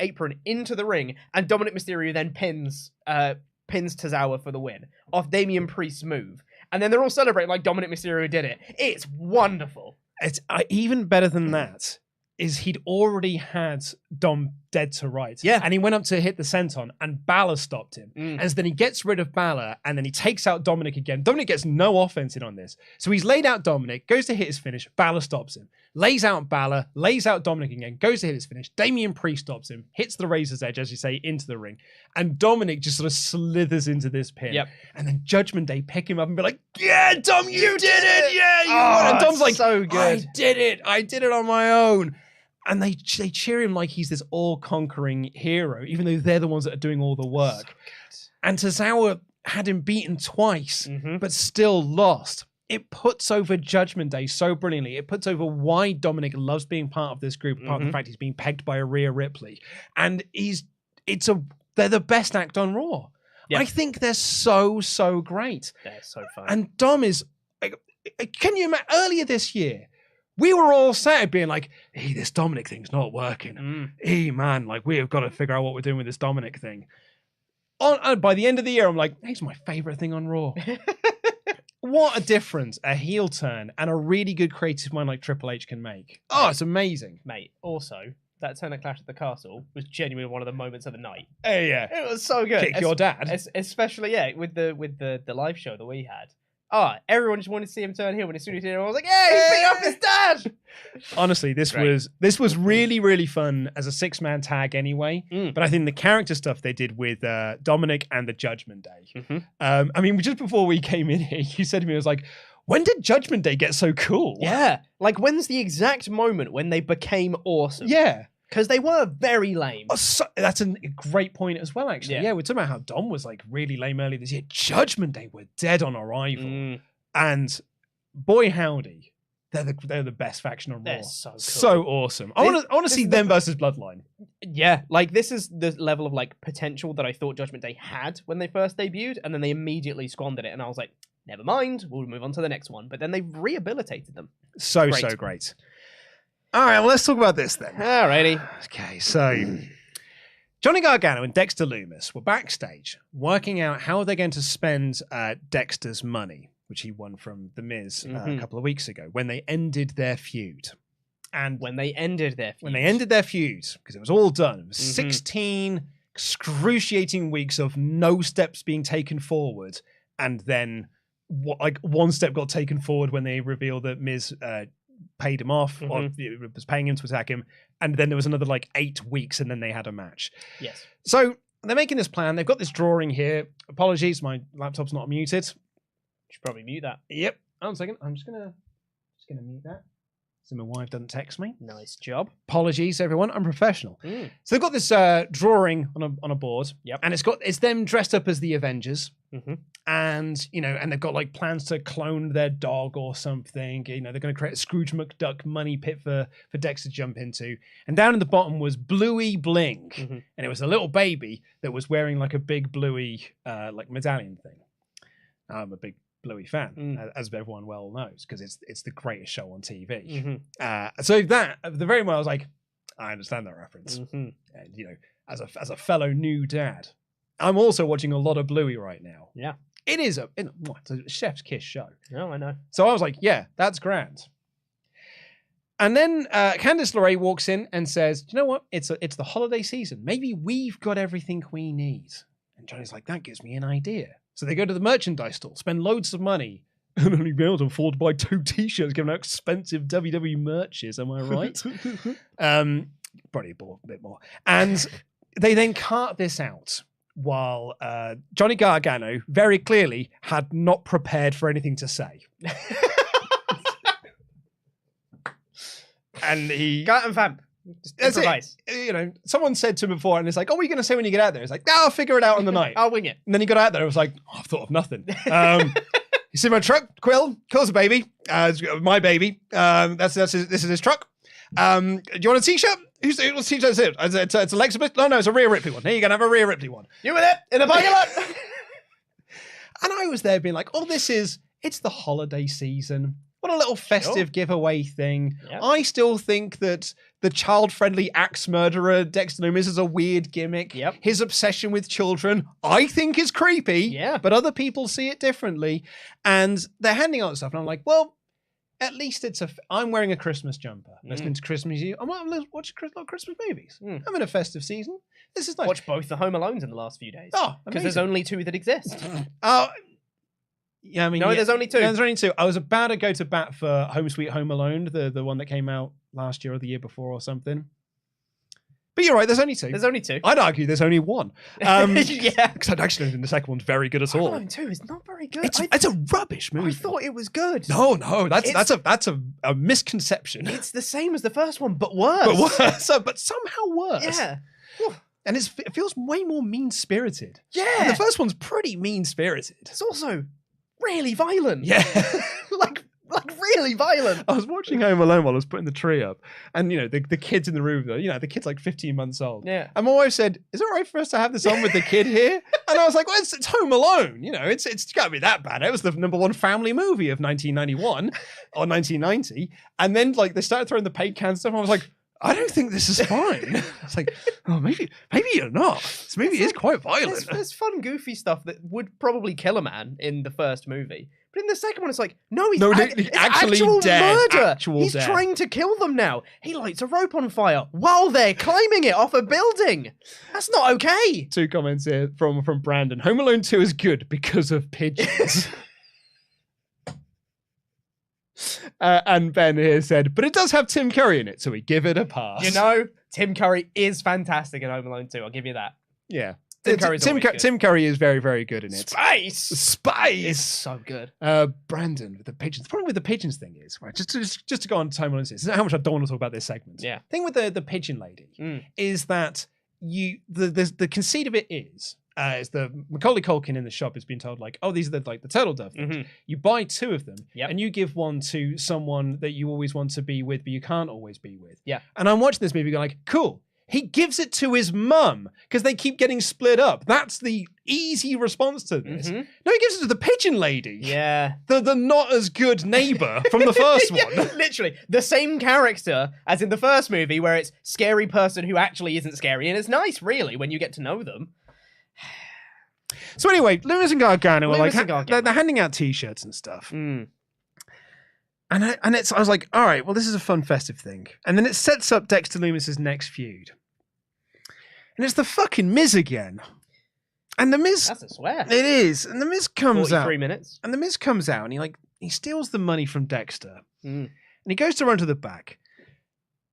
apron into the ring, and Dominic Mysterio then pins Tozawa for the win off Damian Priest's move. And then they're all celebrating like Dominic Mysterio did it. It's wonderful. It's even better than that. Is he'd already had Dom dead to rights. Yeah. And he went up to hit the senton and Balor stopped him. And so then he gets rid of Balor and then he takes out Dominic again. Dominic gets no offense in on this. So he's laid out Dominic, goes to hit his finish, Balor stops him. Lays out Balor, lays out Dominic again, goes to hit his finish. Damian Priest stops him, hits the Razor's Edge, as you say, into the ring. And Dominic just sort of slithers into this pin. Yep. And then Judgment Day pick him up and be like, yeah, Dom, you did it. Yeah, you Oh, won. And Dom's like, so good. I did it on my own. And they cheer him like he's this all-conquering hero, even though they're the ones that are doing all the work. So and Tozawa had him beaten twice, but still lost. It puts over Judgment Day so brilliantly. It puts over why Dominic loves being part of this group, apart from the fact he's being pegged by a Rhea Ripley. And they're the best act on Raw. Yeah. I think they're so great. They're so fun. And Dom is... Can you imagine, earlier this year, we were all sat being like, hey, this Dominic thing's not working. Hey, man, like, we have got to figure out what we're doing with this Dominic thing. By the end of the year, I'm like, he's my favorite thing on Raw. What a difference a heel turn and a really good creative mind like Triple H can make. Oh, it's amazing. Mate, also, that turn at Clash at the Castle was genuinely one of the moments of the night. Hey, yeah. It was so good. Kick your dad. Especially, with the live show that we had. Everyone just wanted to see him turn heel, and as soon as he did, I was like, yeah, he beat up his dad! Honestly, this was really, really fun as a six-man tag anyway. But I think the character stuff they did with Dominic and the Judgment Day. I mean, just before we came in here, you said to me, I was like, when did Judgment Day get so cool? Yeah. Like, when's the exact moment when they became awesome? Yeah. Because they were very lame. That's a great point as well, actually. Yeah, we're talking about how Dom was like really lame earlier this year. Judgment Day were dead on arrival. And boy howdy, they're the best faction on Raw. They're so cool. So awesome. I want to see them versus Bloodline. Yeah, like this is the level of like potential that I thought Judgment Day had when they first debuted, and then they immediately squandered it, and I was like, never mind, we'll move on to the next one. But then they rehabilitated them. So great. All right, well, let's talk about this then. Alrighty. Okay, so Johnny Gargano and Dexter Lumis were backstage working out how they're going to spend Dexter's money, which he won from The Miz a couple of weeks ago, when they ended their feud. And when they ended their feud, because it was all done. It was 16 excruciating weeks of no steps being taken forward, and then one step got taken forward when they revealed that Miz paid him off, or was paying him to attack him, and then there was another 8 weeks, and then they had a match. Yes. So they're making this plan. They've got this drawing here. Apologies, my laptop's not muted. Should probably mute that. Yep. Hold on a second. I'm just gonna mute that so my wife doesn't text me. Nice job. Apologies, everyone. I'm professional. So they've got this drawing on a board. Yep. And it's them dressed up as the Avengers. And and they've got plans to clone their dog or something. They're going to create a Scrooge McDuck money pit for Dex to jump into. And down in the bottom was Bluey Bling, and it was a little baby that was wearing a big Bluey medallion thing. I'm a big Bluey fan, as everyone well knows, because it's the greatest show on TV. So that at the very moment I was like, I understand that reference. And as a fellow new dad, I'm also watching a lot of Bluey right now. Yeah. It's a chef's kiss show. Oh, I know. So I was like, yeah, that's grand. And then Candice LeRae walks in and says, you know what? It's the holiday season. Maybe we've got everything we need. And Johnny's like, that gives me an idea. So they go to the merchandise store, spend loads of money, and only be able to afford to buy 2 t-shirts, given how expensive WWE merch is, am I right? Probably a bit more. And they then cart this out while Johnny Gargano very clearly had not prepared for anything to say. And he... Garten vamp. Just improvise. Someone said to him before, and it's like, oh, what are you going to say when you get out there? It's like, I'll figure it out on the night. I'll wing it. And then he got out there, I was like, oh, I've thought of nothing. You see my truck, Quill? Quill's a baby. It's my baby. This is his truck. Do you want a t-shirt? It's Alexa Bliss. No, it's a Rhea Ripley one. Here, you're going to have a Rhea Ripley one. You with it? In the parking lot? And I was there being like, oh, it's the holiday season. What a little festive giveaway thing. Yep. I still think that the child-friendly axe murderer Dexter Lumis is a weird gimmick. Yep. His obsession with children, I think, is creepy. Yeah. But other people see it differently. And they're handing out stuff. And I'm like, well, at least I'm wearing a Christmas jumper. Listening to Christmas music. I'm watching Christmas movies. I'm in a festive season. This is nice. Watch both the Home Alones in the last few days. Oh, because there's only 2 that exist. Yeah, I mean, there's only 2. No, there's only 2. I was about to go to bat for Home Sweet Home Alone, the one that came out last year or the year before or something. But you're right, there's only 2. There's only 2. I'd argue there's only 1. Yeah. Because I actually don't think the second one's very good at all. Home Alone 2 is not very good. It's a rubbish movie. I thought it was good. No, that's a misconception. It's the same as the first one, but worse. But somehow worse. Yeah. And it feels way more mean-spirited. Yeah. And the first one's pretty mean-spirited. It's also really violent. Yeah. like really violent. I was watching Home Alone while I was putting the tree up. And, the kid's in the room, though. The kid's like 15 months old. Yeah. And my wife said, is it all right for us to have this on with the kid here? And I was like, well, it's Home Alone. It's got to be that bad. It was the #1 family movie of 1991 or 1990. And then, they started throwing the paint cans and stuff. And I was like, I don't think this is fine. It's like, oh, maybe you're not. This movie is quite violent. There's fun, goofy stuff that would probably kill a man in the first movie. But in the second one, it's like, he's actually actual dead. murder. Actual He's death. trying to kill them now. He lights a rope on fire while they're climbing it off a building. That's not okay. 2 comments here from Brandon. Home Alone 2 is good because of pigeons. And Ben here said, but it does have Tim Curry in it, so we give it a pass. Tim Curry is fantastic in Home Alone 2. I'll give you that. Yeah. Tim Curry is very, very good in it. Spice! It's so good. Brandon with the pigeons. The problem with the pigeons thing is, right, just to go on to Home Alone 6, this is how much I don't want to talk about this segment. Yeah. The thing with the pigeon lady is that the conceit of it is the Macaulay Culkin in the shop has been told these are the turtle dove things. You buy 2 of them and you give one to someone that you always want to be with but you can't always be with. Yeah. And I'm watching this movie going cool. He gives it to his mum because they keep getting split up. That's the easy response to this. No, he gives it to the pigeon lady. Yeah. The not as good neighbor from the first one. Literally. The same character as in the first movie where it's scary person who actually isn't scary. And it's nice, really, when you get to know them. So anyway, Lumis and Gargano are they're handing out T-shirts and stuff. And I was like, all right, well, this is a fun festive thing. And then it sets up Dexter Lumis's next feud. And it's the fucking Miz again. And the Miz... That's a swear. It is. And the Miz comes out. 43 minutes. And the Miz comes out and he steals the money from Dexter. And he goes to run to the back.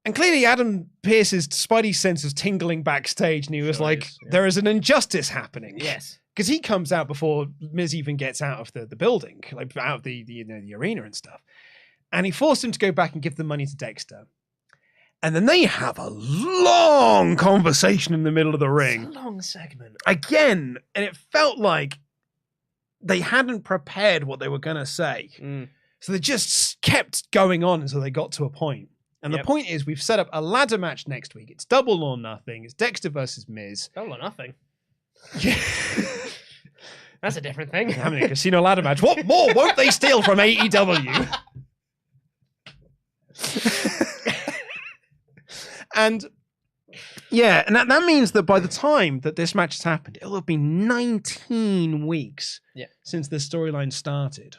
And clearly Adam Pearce's spidey sense was tingling backstage and he was there is an injustice happening. Yes. Because he comes out before Miz even gets out of the building, out of the arena and stuff. And he forced him to go back and give the money to Dexter. And then they have a long conversation in the middle of the ring. It's a long segment. Again, and it felt like they hadn't prepared what they were going to say. So they just kept going on until they got to a point. And the point is, we've set up a ladder match next week. It's double or nothing. It's Dexter versus Miz. Double or nothing? Yeah. That's a different thing. Having a casino ladder match. What more won't they steal from AEW? And that means that by the time that this match has happened, it'll have been 19 weeks since the storyline started.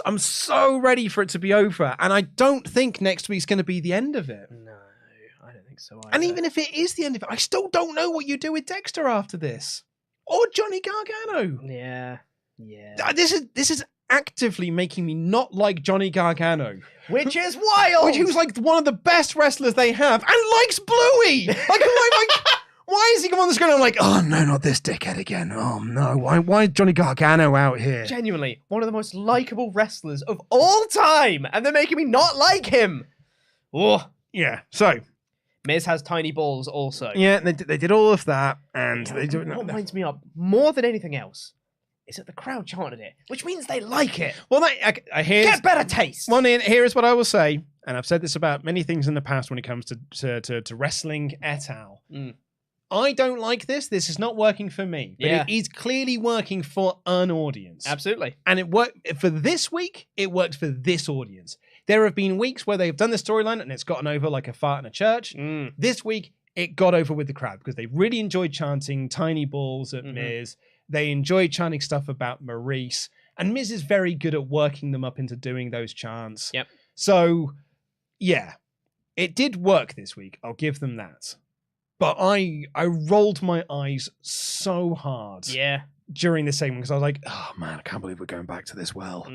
I'm so ready for it to be over, and I don't think next week's going to be the end of it. No, I don't think so either. And even if it is the end of it, I still don't know what you do with Dexter after this, or Johnny Gargano. Yeah. This is actively making me not like Johnny Gargano, which is wild. Who's one of the best wrestlers they have, and likes Bluey. Why is he on the screen? I'm like, oh no, not this dickhead again. Oh no, why is Johnny Gargano out here? Genuinely, one of the most likable wrestlers of all time, and they're making me not like him. Oh. Yeah, so Miz has tiny balls also. Yeah, they did all of that, and they do. What winds me up more than anything else is that the crowd chanted it, which means they like it. Well, I hear. Get better taste. Well, here is what I will say, and I've said this about many things in the past when it comes to wrestling et al. I don't like this. This is not working for me. But it is clearly working for an audience. Absolutely. And it worked for this week. It worked for this audience. There have been weeks where they've done the storyline and it's gotten over like a fart in a church. This week, it got over with the crowd because they really enjoyed chanting tiny balls at Miz. They enjoyed chanting stuff about Maurice. And Miz is very good at working them up into doing those chants. Yep. So, yeah, it did work this week. I'll give them that. But I rolled my eyes so hard during this segment because I was like, oh man, I can't believe we're going back to this well.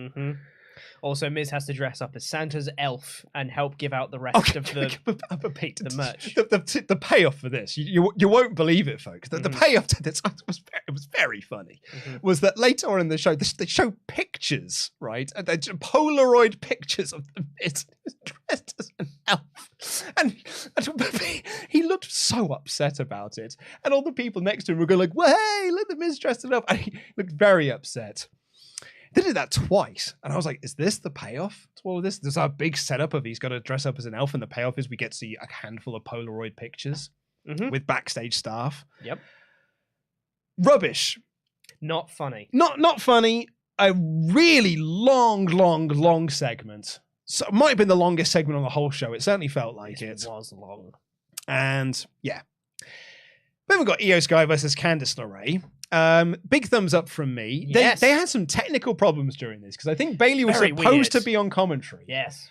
Also, Miz has to dress up as Santa's elf and help give out the rest of the merch. The payoff for this, you won't believe it, folks. The payoff to this was very funny. Was that later on in the show, they show pictures, right? They're Polaroid pictures of the Miz dressed as an elf, and he looked so upset about it. And all the people next to him were going like, "Well, hey, look, the Miz dressed as an elf," and he looked very upset. They did that twice, and I was like, is this the payoff to all of this? There's our big setup of he's got to dress up as an elf, and the payoff is we get to see a handful of Polaroid pictures with backstage staff. Yep. Rubbish. Not funny. Not funny. A really long segment. So it might have been the longest segment on the whole show. It certainly felt like it. It was long. And, yeah. Then we've got IYO SKY versus Candice LeRae. Big thumbs up from me. Yes. They had some technical problems during this because I think Bayley was supposed to be on commentary. Yes,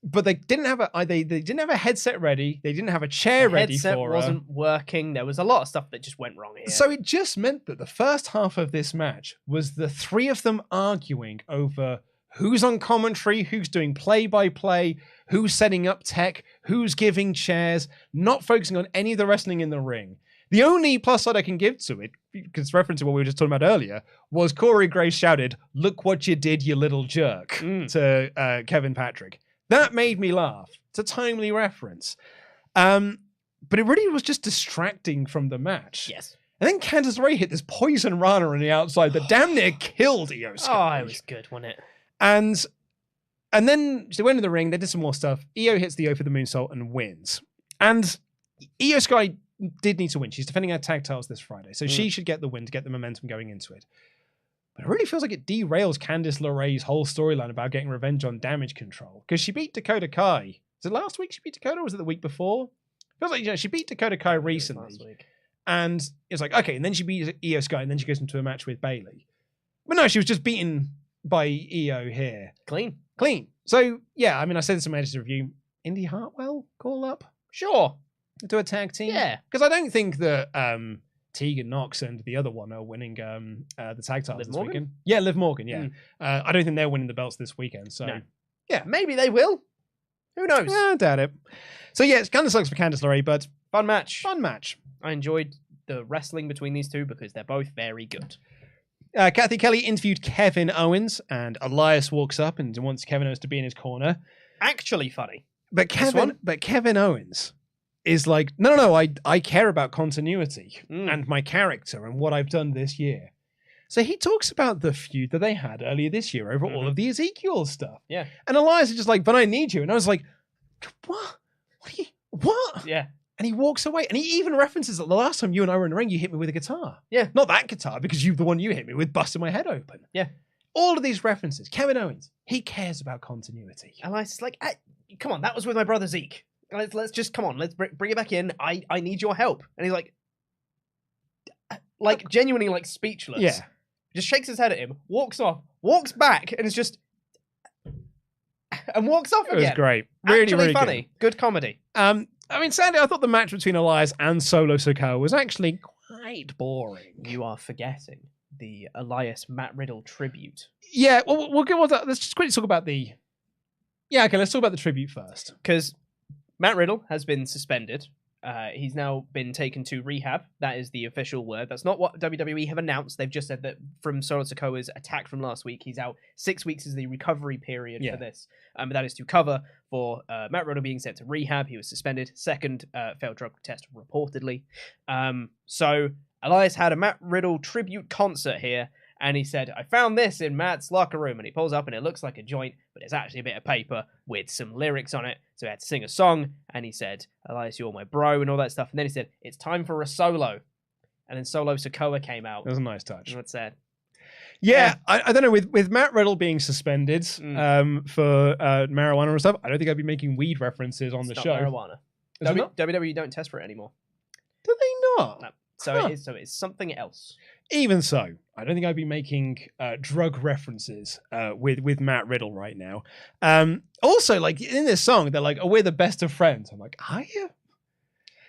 but they didn't have they didn't have a headset ready. They didn't have a chair ready for her. Headset wasn't working. There was a lot of stuff that just went wrong here. So it just meant that the first half of this match was the three of them arguing over who's on commentary, who's doing play-by-play, who's setting up tech, who's giving chairs, not focusing on any of the wrestling in the ring. The only plus side I can give to it, because referencing what we were just talking about earlier, was Corey Graves shouted, "Look what you did, you little jerk," to Kevin Patrick. That made me laugh. It's a timely reference. But it really was just distracting from the match. Yes. And then Candice LeRae hit this poison rana on the outside that damn near killed IYO SKY. Oh, it was good, wasn't it? And then they went in the ring, they did some more stuff. IYO hits the O for the moonsault and wins. And IYO SKY did need to win. She's defending her tag titles this Friday, so she should get the win to get the momentum going into it. But it really feels like it derails Candice LeRae's whole storyline about getting revenge on Damage Control, because she beat Dakota Kai. Was it last week she beat Dakota, or was it the week before? It feels like she beat Dakota Kai recently. Last week. And it's like, okay, and then she beat IYO SKY, and then she goes into a match with Bayley. But no, she was just beaten by IYO here. Clean. So, yeah, I mean, I said this in my editor's review. Indy Hartwell call up? Sure. Do a tag team? Yeah. Because I don't think that Tegan Knox and the other one are winning the tag titles this weekend. Yeah, Liv Morgan, yeah. I don't think they're winning the belts this weekend. So, yeah. Maybe they will. Who knows? I doubt it. So, yeah, it kind of sucks for Candice LeRae, but fun match. I enjoyed the wrestling between these two because they're both very good. Kathy Kelly interviewed Kevin Owens, and Elias walks up and wants Kevin Owens to be in his corner. Actually funny. But Kevin Owens is like, no, I care about continuity and my character and what I've done this year. So he talks about the feud that they had earlier this year over all of the Ezekiel stuff. Yeah. And Elias is just like, but I need you. And I was like, what? What? Yeah. And he walks away. And he even references that the last time you and I were in the ring, you hit me with a guitar. Yeah. Not that guitar, because the one you hit me with busted my head open. Yeah. All of these references. Kevin Owens, he cares about continuity. Elias is like, come on, that was with my brother Zeke. Let's just, come on, let's bring it back in. I need your help. And he's like genuinely like speechless. Yeah. Just shakes his head at him, walks off, walks back, and is just, and walks off again. It was great. Really, actually really funny. Good comedy. I mean, sadly, I thought the match between Elias and Solo Sikoa was actually quite boring. You are forgetting the Elias Matt Riddle tribute. Yeah, well, we'll go on that. Let's just quickly talk about the... Yeah, okay, let's talk about the tribute first. Because Matt Riddle has been suspended. He's now been taken to rehab. That is the official word. That's not what WWE have announced. They've just said that from Solo Sikoa's attack from last week, he's out. 6 weeks is the recovery period for this. But that is to cover for Matt Riddle being sent to rehab. He was suspended. Second failed drug test, reportedly. So Elias had a Matt Riddle tribute concert here. And he said, I found this in Matt's locker room. And he pulls up and it looks like a joint, but it's actually a bit of paper with some lyrics on it. So he had to sing a song. And he said, Elias, you're my bro and all that stuff. And then he said, it's time for a solo. And then Solo Sikoa came out. That was a nice touch. And that's sad. Yeah, I don't know. With Matt Riddle being suspended for marijuana and stuff, I don't think I'd be making weed references on the show. Marijuana. WWE don't test for it anymore. Do they not? No. So it's something else. Even so, I don't think I'd be making drug references with Matt Riddle right now. Also, like in this song, they're like, "Oh, we're the best of friends." I'm like, "Are you?"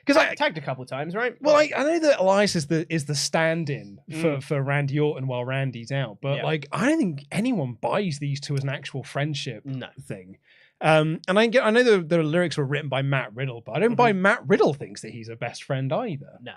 Because I tagged a couple times, right? Well, I know that Elias is the stand-in for Randy Orton while Randy's out, but like I don't think anyone buys these two as an actual friendship thing. And I know the lyrics were written by Matt Riddle, but I don't buy Matt Riddle thinks that he's a best friend either. No.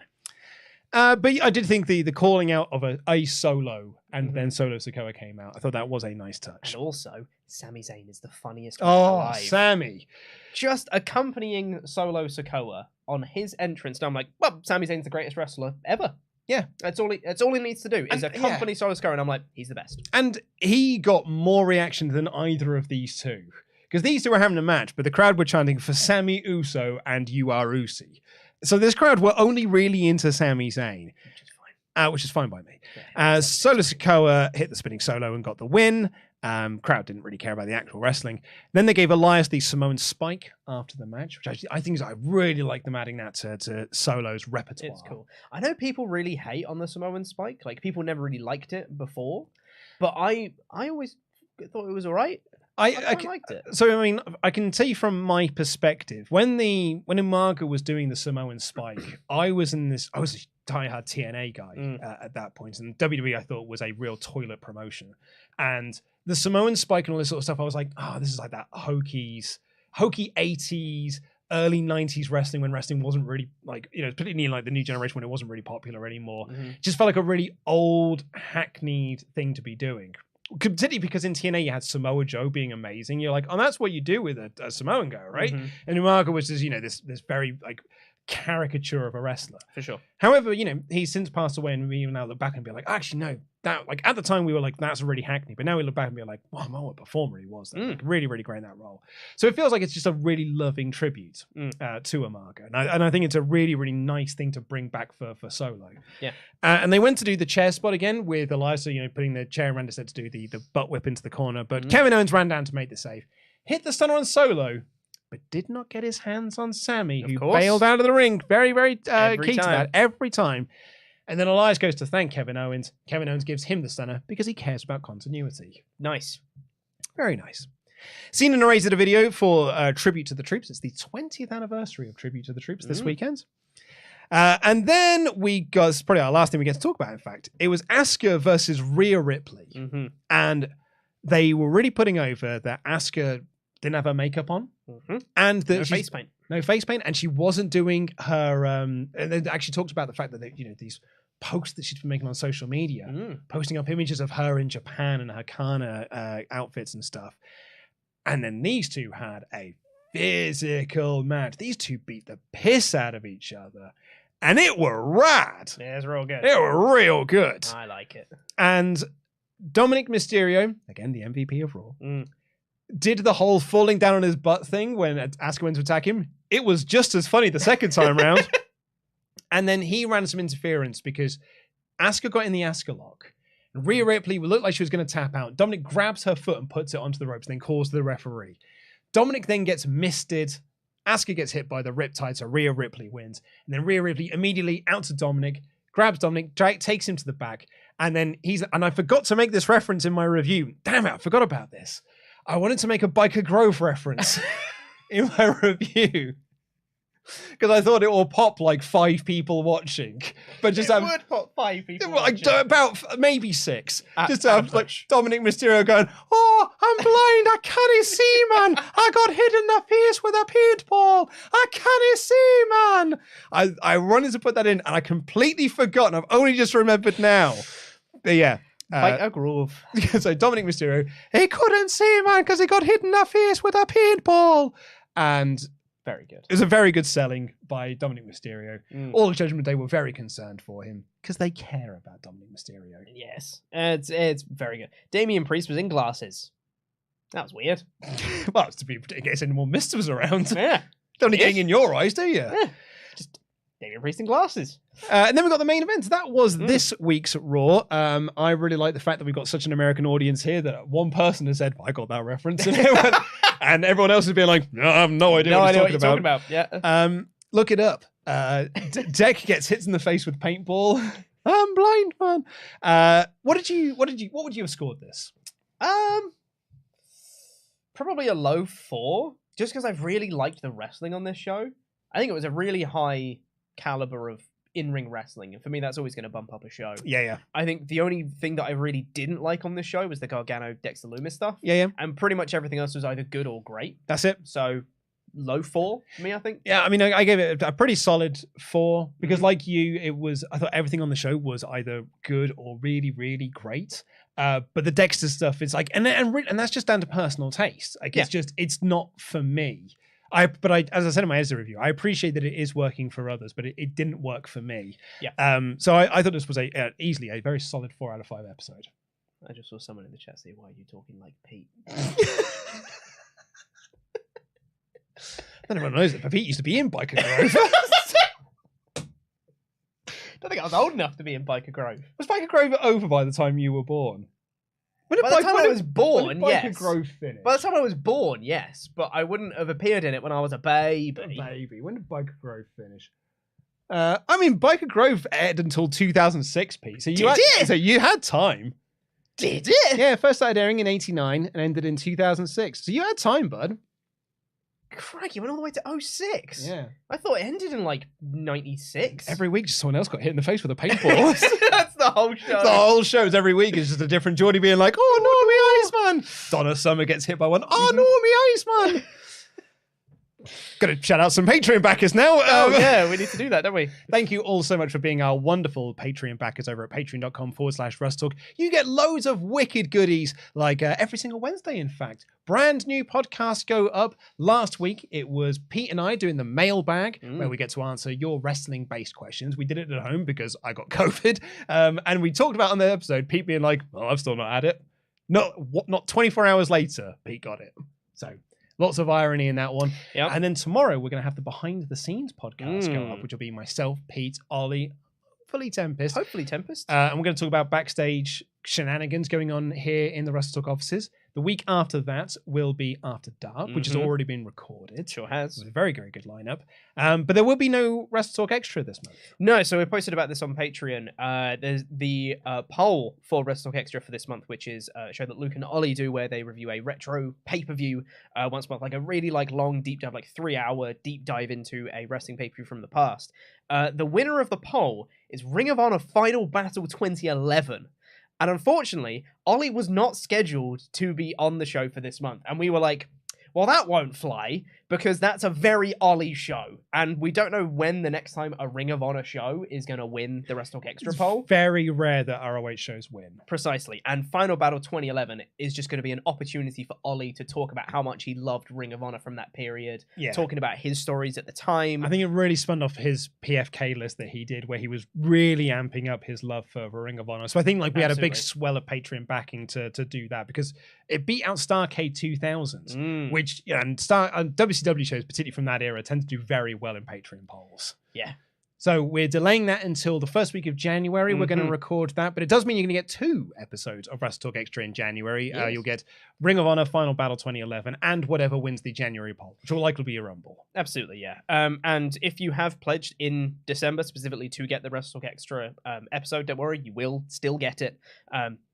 But I did think the calling out of a solo and then Solo Sikoa came out. I thought that was a nice touch. And also, Sami Zayn is the funniest man alive. Sammy. Just accompanying Solo Sikoa on his entrance. And I'm like, well, Sami Zayn's the greatest wrestler ever. Yeah. That's all he needs to do is accompany Solo Sikoa. And I'm like, he's the best. And he got more reaction than either of these two. Because these two were having a match, but the crowd were chanting for Sami Uso and you are Usi. So this crowd were only really into Sami Zayn. Which is fine by me. Solo Sikoa hit the spinning solo and got the win. Crowd didn't really care about the actual wrestling. Then they gave Elias the Samoan spike after the match, which I really like them adding that to Solo's repertoire. It's cool. I know people really hate on the Samoan spike. Like people never really liked it before, but I always thought it was all right. I liked it. So, I mean, I can tell you from my perspective, when Umaga was doing the Samoan spike, I was a diehard TNA guy at that point, and WWE I thought was a real toilet promotion. And the Samoan spike and all this sort of stuff, I was like, oh, this is like that hokey 80s, early 90s wrestling when wrestling wasn't really like, particularly in like the new generation when it wasn't really popular anymore. It just felt like a really old, hackneyed thing to be doing. Particularly because in TNA you had Samoa Joe being amazing. You're like, oh, that's what you do with a Samoan guy, right? And Umaga was just, this very like caricature of a wrestler. For sure. However, he's since passed away, and we even now look back and be like, actually, no, that like at the time we were like, that's really hackney, but now we look back and be like, wow, what a performer he was. Like, really, really great in that role. So it feels like it's just a really loving tribute to Umaga, and I think it's a really, really nice thing to bring back for Solo. Yeah. And they went to do the chair spot again with Elias, putting the chair around his head to do the butt whip into the corner, but Kevin Owens ran down to make the save, hit the stunner on Solo, but did not get his hands on Sammy, who bailed out of the ring. Very, very key to that every time. And then Elias goes to thank Kevin Owens. Kevin Owens gives him the stunner because he cares about continuity. Nice. Very nice. Cena narrated a video for Tribute to the Troops. It's the 20th anniversary of Tribute to the Troops this weekend. And then it's probably our last thing we get to talk about, in fact. It was Asuka versus Rhea Ripley. And they were really putting over that Asuka didn't have her makeup on, and that no face paint, and she wasn't doing her. And they actually talked about the fact that these posts that she's been making on social media, posting up images of her in Japan and her Kana outfits and stuff. And then these two had a physical match. These two beat the piss out of each other, and it were rad. Yeah, it's real good. It were real good. I like it. And Dominic Mysterio, again the MVP of Raw. Did the whole falling down on his butt thing when Asuka went to attack him. It was just as funny the second time round. And then he ran some interference because Asuka got in the Asuka lock. And Rhea Ripley looked like she was going to tap out. Dominic grabs her foot and puts it onto the ropes, then calls the referee. Dominic then gets misted. Asuka gets hit by the Riptide, so Rhea Ripley wins. And then Rhea Ripley immediately out to Dominic, grabs Dominic, takes him to the back. And then and I forgot to make this reference in my review. Damn it, I forgot about this. I wanted to make a Biker Grove reference in my review because I thought it will pop like 5 people watching, but just would pop 5 people watching. About maybe 6. Just to have like Dominic Mysterio going, "Oh, I'm blind, I can't see, man. I got hit in the face with a paintball. I can't see, man." I wanted to put that in, and I completely forgot. I've only just remembered now. But yeah. Biker Grove. So Dominic Mysterio, he couldn't see, man, because he got hit in the face with a paintball. And Very good. It was a very good selling by Dominic Mysterio. All of Judgment Day were very concerned for him because they care about Dominic Mysterio. Yes, it's very good. Damian Priest was in glasses. That was weird. Well, it's to be in case any more mist was around. Yeah. Don't need getting in your eyes, do you? Yeah. Just Damian Priest in glasses. And then we got the main event. That was this week's Raw. I really like the fact that we've got such an American audience here that one person has said, I got that reference. And everyone else has been like, no, I have no idea what you're talking about. Yeah. Look it up. Deck gets hit in the face with paintball. I'm blind, man. What would you have scored this? Probably a low 4, just because I've really liked the wrestling on this show. I think it was a really high caliber of in-ring wrestling, and for me, that's always going to bump up a show. Yeah. I think the only thing that I really didn't like on this show was the Gargano Dexter Lumis stuff. Yeah. And pretty much everything else was either good or great. That's it. So low 4 for me, I think. Yeah, I mean, I gave it a pretty solid 4 because, like you, I thought everything on the show was either good or really, really great. But the Dexter stuff is like, and that's just down to personal taste. Like, it's not for me. But as I said in my editor review, I appreciate that it is working for others, but it didn't work for me. Yeah. So I thought this was easily a very solid 4 out of 5 episode. I just saw someone in the chat say, "Why are you talking like Pete?" Everyone knows that Pete used to be in Biker Grove. I don't think I was old enough to be in Biker Grove. Was Biker Grove over by the time you were born? By the time I was born, when did Biker Grove finish? By the time I was born, yes, but I wouldn't have appeared in it when I was a baby. When did Biker Grove finish? I mean, Biker Grove aired until 2006, Pete. So you had time. Did it? Yeah, first started airing in 89 and ended in 2006. So you had time, bud. Crikey, went all the way to 06. Yeah. I thought it ended in like 96. Every week, just someone else got hit in the face with a paintball. That's the whole show. The whole show is every week is just a different Geordie being like, oh, Normie Iceman. Donna Summer gets hit by one. Oh, Normie Iceman. Gonna shout out some Patreon backers now. Yeah, we need to do that, don't we? Thank you all so much for being our wonderful Patreon backers over at patreon.com/WrestleTalk. You get loads of wicked goodies, like every single Wednesday, in fact. Brand new podcasts go up. Last week, it was Pete and I doing the mailbag, where we get to answer your wrestling-based questions. We did it at home because I got COVID. And we talked about on the episode, Pete being like, well, I've still not had it. Not 24 hours later, Pete got it. So lots of irony in that one. Yep. And then tomorrow, we're going to have the behind-the-scenes podcast go up, which will be myself, Pete, Ollie, hopefully Tempest. And we're going to talk about backstage shenanigans going on here in the WrestleTalk offices. The week after that will be After Dark, which has already been recorded. Sure has. It's a very, very good lineup. But there will be no WrestleTalk Extra this month. No, so we posted about this on Patreon. There's the poll for WrestleTalk Extra for this month, which is a show that Luke and Ollie do where they review a retro pay-per-view once a month, like a really long deep dive, like 3-hour deep dive into a wrestling pay-per-view from the past. The winner of the poll is Ring of Honor Final Battle 2011. And unfortunately, Ollie was not scheduled to be on the show for this month. And we were like, well, that won't fly because that's a very Ollie show. And we don't know when the next time a Ring of Honor show is going to win the WrestleTalk Extra poll. Very rare that ROH shows win. Precisely. And Final Battle 2011 is just going to be an opportunity for Ollie to talk about how much he loved Ring of Honor from that period. Yeah. Talking about his stories at the time. I think it really spun off his PFK list that he did where he was really amping up his love for Ring of Honor. So I think we had a big swell of Patreon backing to do that because it beat out Starrcade 2000, which, and WCW shows, particularly from that era, tend to do very well in Patreon polls. Yeah. So we're delaying that until the first week of January. We're going to record that, but it does mean you're going to get 2 episodes of WrestleTalk Extra in January. Yes. You'll get Ring of Honor Final Battle 2011 and whatever wins the January poll, which will likely be a Rumble. Absolutely, yeah. And if you have pledged in December specifically to get the WrestleTalk Extra episode, don't worry, you will still get it.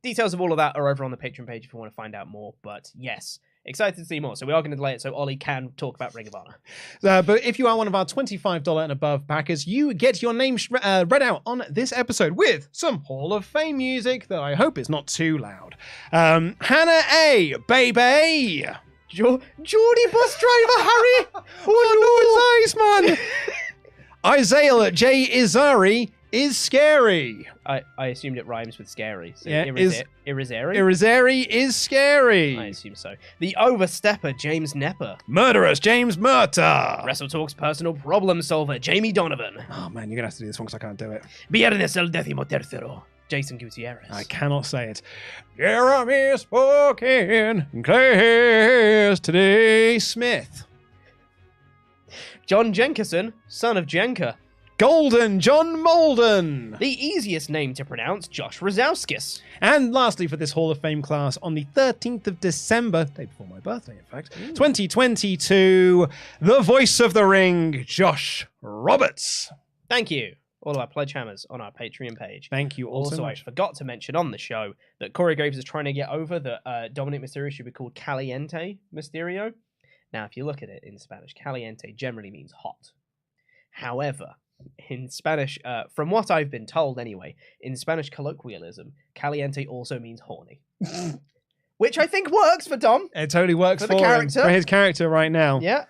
Details of all of that are over on the Patreon page if you want to find out more. But yes, excited to see more. So we are going to delay it so Ollie can talk about Ring of Honor. But if you are one of our $25 and above backers, you get your name read out on this episode with some Hall of Fame music that I hope is not too loud. Hannah A, baby. Geordie bus driver, Harry. Oh, no, it's Iceman. Isaiah J. Izari, is scary. I assumed it rhymes with scary. So Yeah, Irizarry? Irizarry is scary. I assume so. The Overstepper, James Nepper. Murderous James Murta. WrestleTalk's personal problem solver, Jamie Donovan. Oh man, you're gonna have to do this one because I can't do it. Viernes el 13º, Jason Gutierrez. I cannot say it. Jeremy spoken, Clays today Smith. John Jenkinson, son of Jenka. Golden John Molden. The easiest name to pronounce, Josh Rozowskis. And lastly, for this Hall of Fame class, on the 13th of December, day before my birthday, in fact, 2022, the voice of the ring, Josh Roberts. Thank you. All of our Pledgehammers on our Patreon page. Thank you all so Also, I much. forgot to mention on the show that Corey Graves is trying to get over that Dominic Mysterio should be called Caliente Mysterio. Now, if you look at it in Spanish, caliente generally means hot. However, in Spanish, from what I've been told anyway, in Spanish colloquialism, caliente also means horny. Which I think works for Dom. It totally works For for the character. for his character right now. Yeah.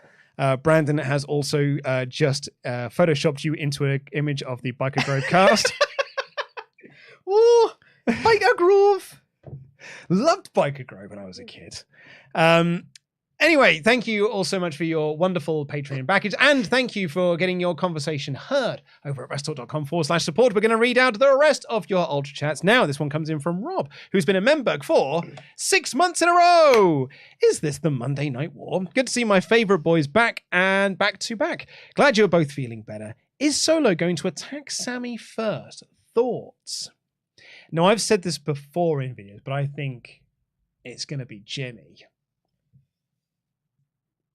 Brandon has also just photoshopped you into an image of the Biker Grove cast. Ooh, Biker Grove. Loved Biker Grove when I was a kid. Anyway, thank you all so much for your wonderful Patreon package, and thank you for getting your conversation heard over at WrestleTalk.com/support. We're going to read out the rest of your Ultra Chats now. This one comes in from Rob, who's been a member for 6 months in a row. Is this the Monday Night War? Good to see my favorite boys back and back to back. Glad you're both feeling better. Is Solo going to attack Sammy first? Thoughts? Now, I've said this before in videos, but I think it's going to be Jimmy.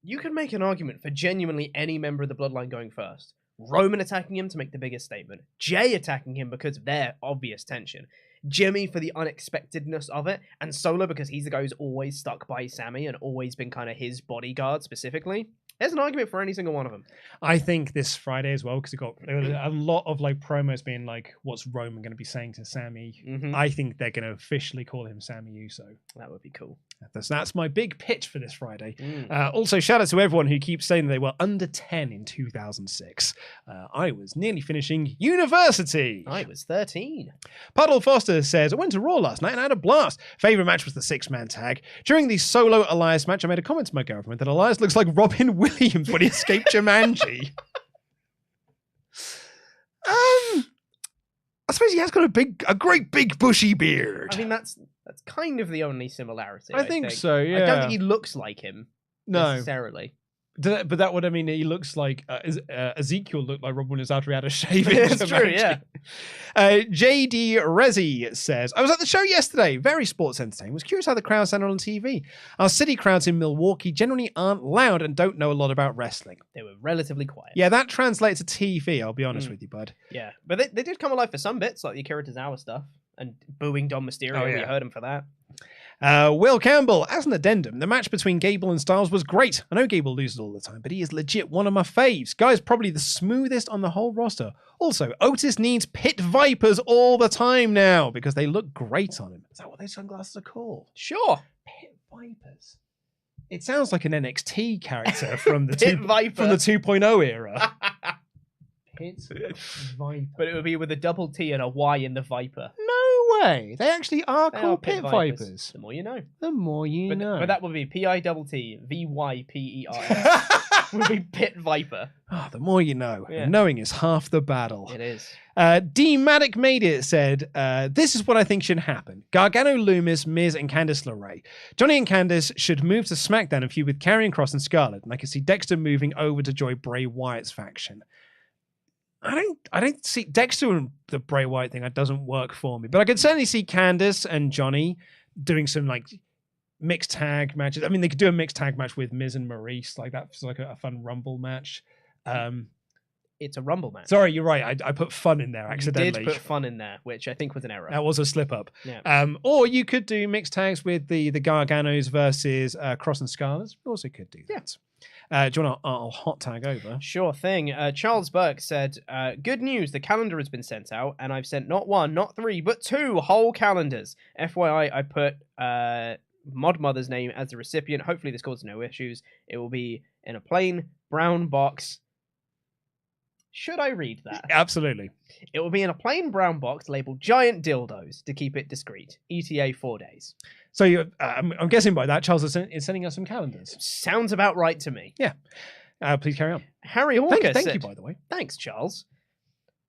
You can make an argument for genuinely any member of the Bloodline going first. Roman attacking him to make the biggest statement. Jay attacking him because of their obvious tension. Jimmy for the unexpectedness of it. And Solo because he's the guy who's always stuck by Sammy and always been kind of his bodyguard specifically. There's an argument for any single one of them. I think this Friday as well, because there was a lot of like promos being like, what's Roman going to be saying to Sammy? Mm-hmm. I think they're going to officially call him Sammy Uso. That would be cool. That's my big pitch for this Friday. Mm. Also, shout out to everyone who keeps saying they were under 10 in 2006. I was nearly finishing university. I was 13. Puddle Foster says, I went to Raw last night and I had a blast. Favorite match was the 6-man tag. During the Solo Elias match, I made a comment to my girlfriend that Elias looks like Robin Williams when he escaped Jumanji. I suppose he has got a great big bushy beard. I mean, that's kind of the only similarity. I think so, yeah. I don't think he looks like him necessarily. But that would, I mean, he looks like Ezekiel looked like Rob Williams after he had a shave. It's true, yeah. JD Rezi says, I was at the show yesterday. Very sports entertaining. Was curious how the crowd sounded on TV. Our city crowds in Milwaukee generally aren't loud and don't know a lot about wrestling. They were relatively quiet. Yeah, that translates to TV, I'll be honest with you, bud. Yeah, but they did come alive for some bits, like the Akira Tozawa stuff, and booing Dom Mysterio. Oh, yeah. You heard him for that. Will Campbell, as an addendum, the match between Gable and Styles was great. I know Gable loses all the time, but he is legit one of my faves. Guy's probably the smoothest on the whole roster. Also, Otis needs pit vipers all the time now because they look great on him. Is that what those sunglasses are called? Sure. Pit vipers. It sounds like an NXT character from the Pit Viper. from the 2.0 era. Pit Viper. But it would be with a double T and a Y in the Viper. No way. They actually are They called are Pit Vipers. The more you know. The more you know. But that would be PITTVYPERS. Would be Pit Viper. Oh, the more you know. Yeah. Knowing is half the battle. It is. D-Matic Made It said, this is what I think should happen. Gargano, Lumis, Miz, and Candice LeRae. Johnny and Candice should move to SmackDown and feud with Karrion Kross and Scarlett. And I can see Dexter moving over to join Bray Wyatt's faction. I don't see Dexter and the Bray Wyatt thing. That doesn't work for me. But I could certainly see Candice and Johnny doing some like mixed tag matches. I mean, they could do a mixed tag match with Miz and Maurice. Like that's like a fun Rumble match. It's a Rumble match. Sorry, you're right. I put fun in there accidentally. You did put fun in there, which I think was an error. That was a slip up. Yeah. Or you could do mixed tags with the Garganos versus Cross and Scarlett. You also could do that. Do you want to hot tag over? Sure thing. Charles Burke said, good news, the calendar has been sent out, and I've sent not 1, not 3, but 2 whole calendars. FYI, I put Mod Mother's name as the recipient. Hopefully this causes no issues. It will be in a plain brown box. Should I read that? Absolutely. It will be in a plain brown box labeled giant dildos to keep it discreet. ETA 4 days. So I'm guessing by that, Charles is sending us some calendars. Sounds about right to me. Yeah. Please carry on. Harry Hawker Thank said, you, by the way. Thanks, Charles.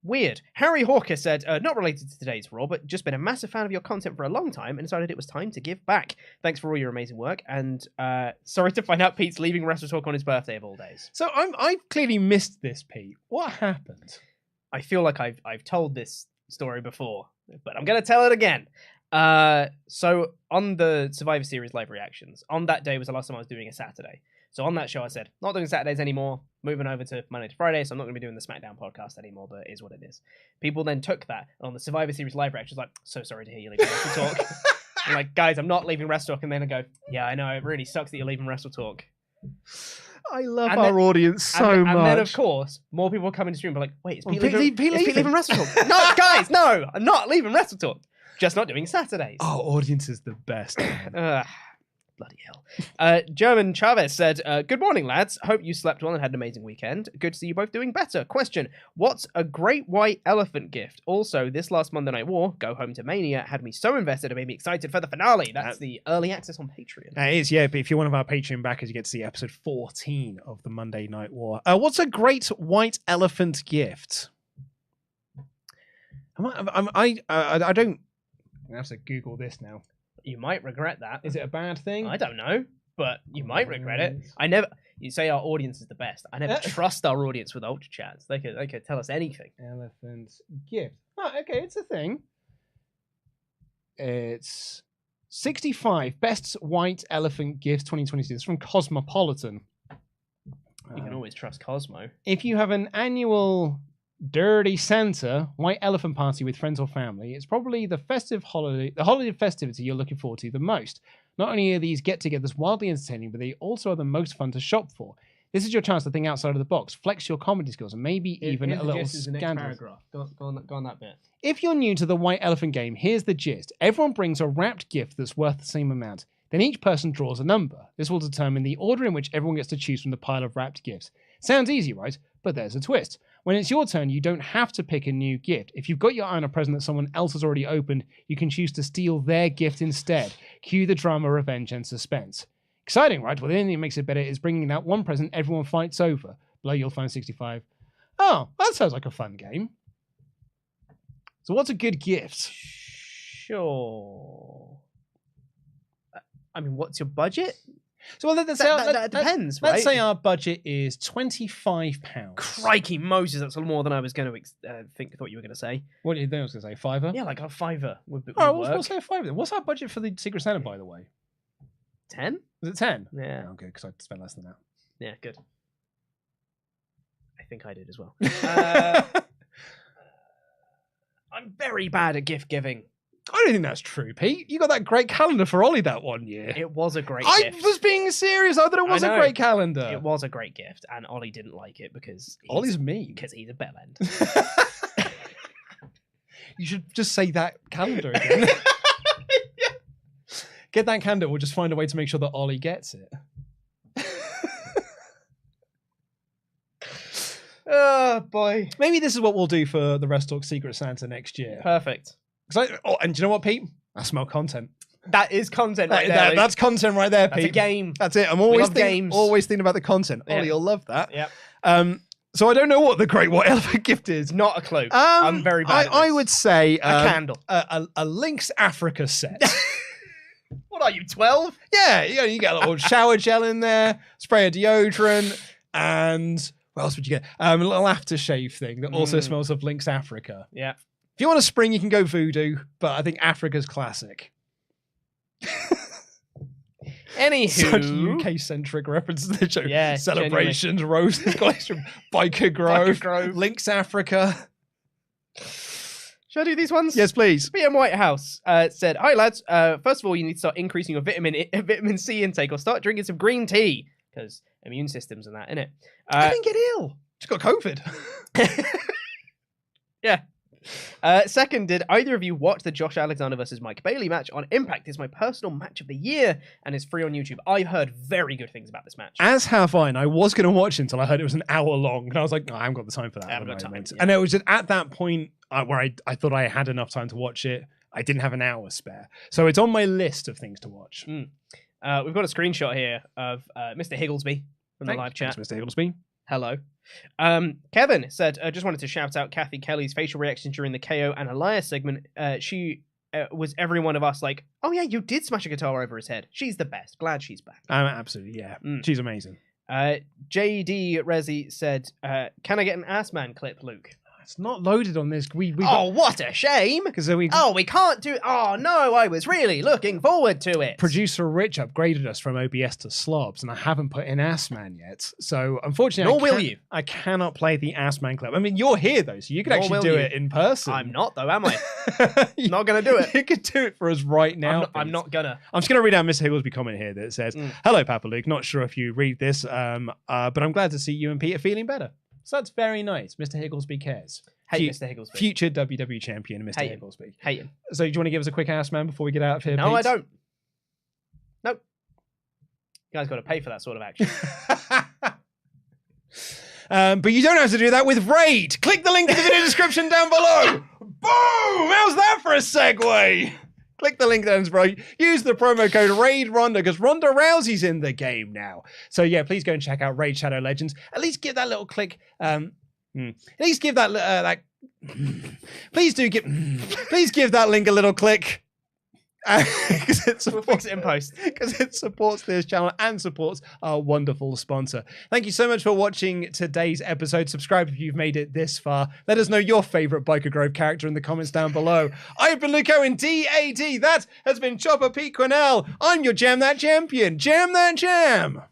Weird. Harry Hawker said, not related to today's Raw, but just been a massive fan of your content for a long time and decided it was time to give back. Thanks for all your amazing work, and sorry to find out Pete's leaving WrestleTalk on his birthday of all days. So I've clearly missed this, Pete. What happened? I feel like I've told this story before, but I'm going to tell it again. So on the Survivor Series live reactions, on that day was the last time I was doing a Saturday. So on that show, I said, not doing Saturdays anymore, moving over to Monday to Friday, so I'm not going to be doing the SmackDown podcast anymore, but it is what it is. People then took that, and on the Survivor Series live reactions, like, so sorry to hear you leaving WrestleTalk. I'm like, guys, I'm not leaving WrestleTalk, and then I go, yeah, I know, it really sucks that you're leaving WrestleTalk. I love our audience so much. And then, of course, more people come into the stream and be like, wait, is Pete leaving WrestleTalk? No, guys, no, I'm not leaving WrestleTalk. Just not doing Saturdays. Our audience is the best. Bloody hell. German Chavez said, good morning, lads. Hope you slept well and had an amazing weekend. Good to see you both doing better. Question, what's a great white elephant gift? Also, this last Monday Night War, Go Home to Mania, had me so invested and made me excited for the finale. That's the early access on Patreon. It is, yeah. But if you're one of our Patreon backers, you get to see episode 14 of the Monday Night War. What's a great white elephant gift? I don't... I have to Google this now. You might regret that. Is it a bad thing? I don't know, but you might regret it. You say our audience is the best. I never trust our audience with UltraChats. They could tell us anything. Elephant gift. Oh, okay, it's a thing. It's 65 best white elephant gifts 2022. It's from Cosmopolitan. You can always trust Cosmo. If you have an annual Dirty Santa white elephant party with friends or family, it's probably the holiday festivity you're looking forward to the most. Not only are these get-togethers wildly entertaining, but they also are the most fun to shop for. This is your chance to think outside of the box, flex your comedy skills, and maybe even a little scandal. Go on that bit. If you're new to the white elephant game, here's the gist. Everyone brings a wrapped gift that's worth the same amount. Then each person draws a number. This will determine the order in which everyone gets to choose from the pile of wrapped gifts. Sounds easy, right? But there's a twist. When it's your turn, you don't have to pick a new gift. If you've got your eye on a present that someone else has already opened, you can choose to steal their gift instead. Cue the drama, revenge, and suspense. Exciting, right? Well, the only thing that makes it better is bringing out one present everyone fights over. Below, you'll find 65. Oh, that sounds like a fun game. So what's a good gift? Sure. I mean, what's your budget? So well, that depends, right? Let's say our budget is £25. Crikey Moses, that's a lot more than I was going to thought you were going to say. What did you think I was going to say? Fiver? Yeah, like a fiver would work. We'll say a fiver then. What's our budget for the Secret Santa, by the way? 10? Was it 10? Yeah. Oh, good, because I spent less than that. Yeah, good. I think I did as well. I'm very bad at gift giving. I don't think that's true, Pete. You got that great calendar for Ollie that one year. It was a great gift. I was being serious. I thought it was a great calendar. It was a great gift, and Ollie didn't like it because Ollie's mean. Because he's a bellend. You should just say that calendar again. Yeah. Get that calendar. We'll just find a way to make sure that Ollie gets it. Oh, boy. Maybe this is what we'll do for the WrestleTalk Secret Santa next year. Perfect. And do you know what, Pete? I smell content. That is content right there. That's content right there, Pete. That's a game. That's it. I'm always thinking about the content. Yeah. Ollie, you'll love that. Yep. So I don't know what the Great White Elephant gift is. Not a clue. I'm very bad at this. I would say... a candle. A Lynx Africa set. What are you, 12? Yeah, you get a little shower gel in there, spray of deodorant, and... What else would you get? A little aftershave thing that also smells of Lynx Africa. Yeah. If you want a spring, you can go voodoo, but I think Africa's classic. Anywho. Such UK-centric reference to the show. Yeah, Celebrations, roses, collection, Biker Grove, Lynx Africa. Should I do these ones? Yes, please. BM Whitehouse said, hi, lads. First of all, you need to start increasing your vitamin C intake or start drinking some green tea, because immune systems and that, innit? I didn't get ill. Just got COVID. Yeah. Second, did either of you watch the Josh Alexander versus Mike Bayley match on Impact? It's my personal match of the year and is free on YouTube. I've heard very good things about this match. As have I. And I was going to watch it until I heard it was an hour long. And I was like, no, I haven't got the time for that. I haven't got time. Yeah. And it was just at that point where I thought I had enough time to watch it. I didn't have an hour spare. So it's on my list of things to watch. We've got a screenshot here of Mr. Higglesby from the live chat. Thanks, Mr. Higglesby. Hello. Kevin said, just wanted to shout out Kathy Kelly's facial reaction during the KO and Elias segment. She was every one of us like, oh yeah, you did smash a guitar over his head. She's the best. Glad she's back. Absolutely, yeah. She's amazing. JD Rezi said, can I get an ass man clip, Luke? It's not loaded on this. What a shame! We can't do. Oh no, I was really looking forward to it. Producer Rich upgraded us from OBS to slobs, and I haven't put in Assman yet. So unfortunately, Nor will you. I cannot play the Assman clip. I mean, you're here though, so you can actually do it in person. I'm not though, am I? Not gonna do it. You could do it for us right now. I'm not gonna. I'm just gonna read out Mr. Higglesby comment here that says, "Hello, Papa Luke. Not sure if you read this, but I'm glad to see you and Pete are feeling better." So that's very nice. Mr. Higglesby cares. Hate Mr. Higglesby. Future WWE champion, Mr. Higglesby. Hate him. So do you want to give us a quick ass man before we get out of here, No, Pete? I don't. Nope. You guys got to pay for that sort of action. But you don't have to do that with Raid. Click the link in the video description down below. Boom! How's that for a segue? Click the link down below. Use the promo code RAID-RONDA because Ronda Rousey's in the game now. So yeah, please go and check out Raid Shadow Legends. At least give that little click. At least give that please give that link a little click. We'll fix it in post. Because it supports this channel and supports our wonderful sponsor. Thank you so much for watching today's episode. Subscribe if you've made it this far. Let us know your favorite Biker Grove character in the comments down below. I've been Luke Owen, DAD. That has been Chopper Pete Quinnell. I'm your Jam That Champion. Jam that jam.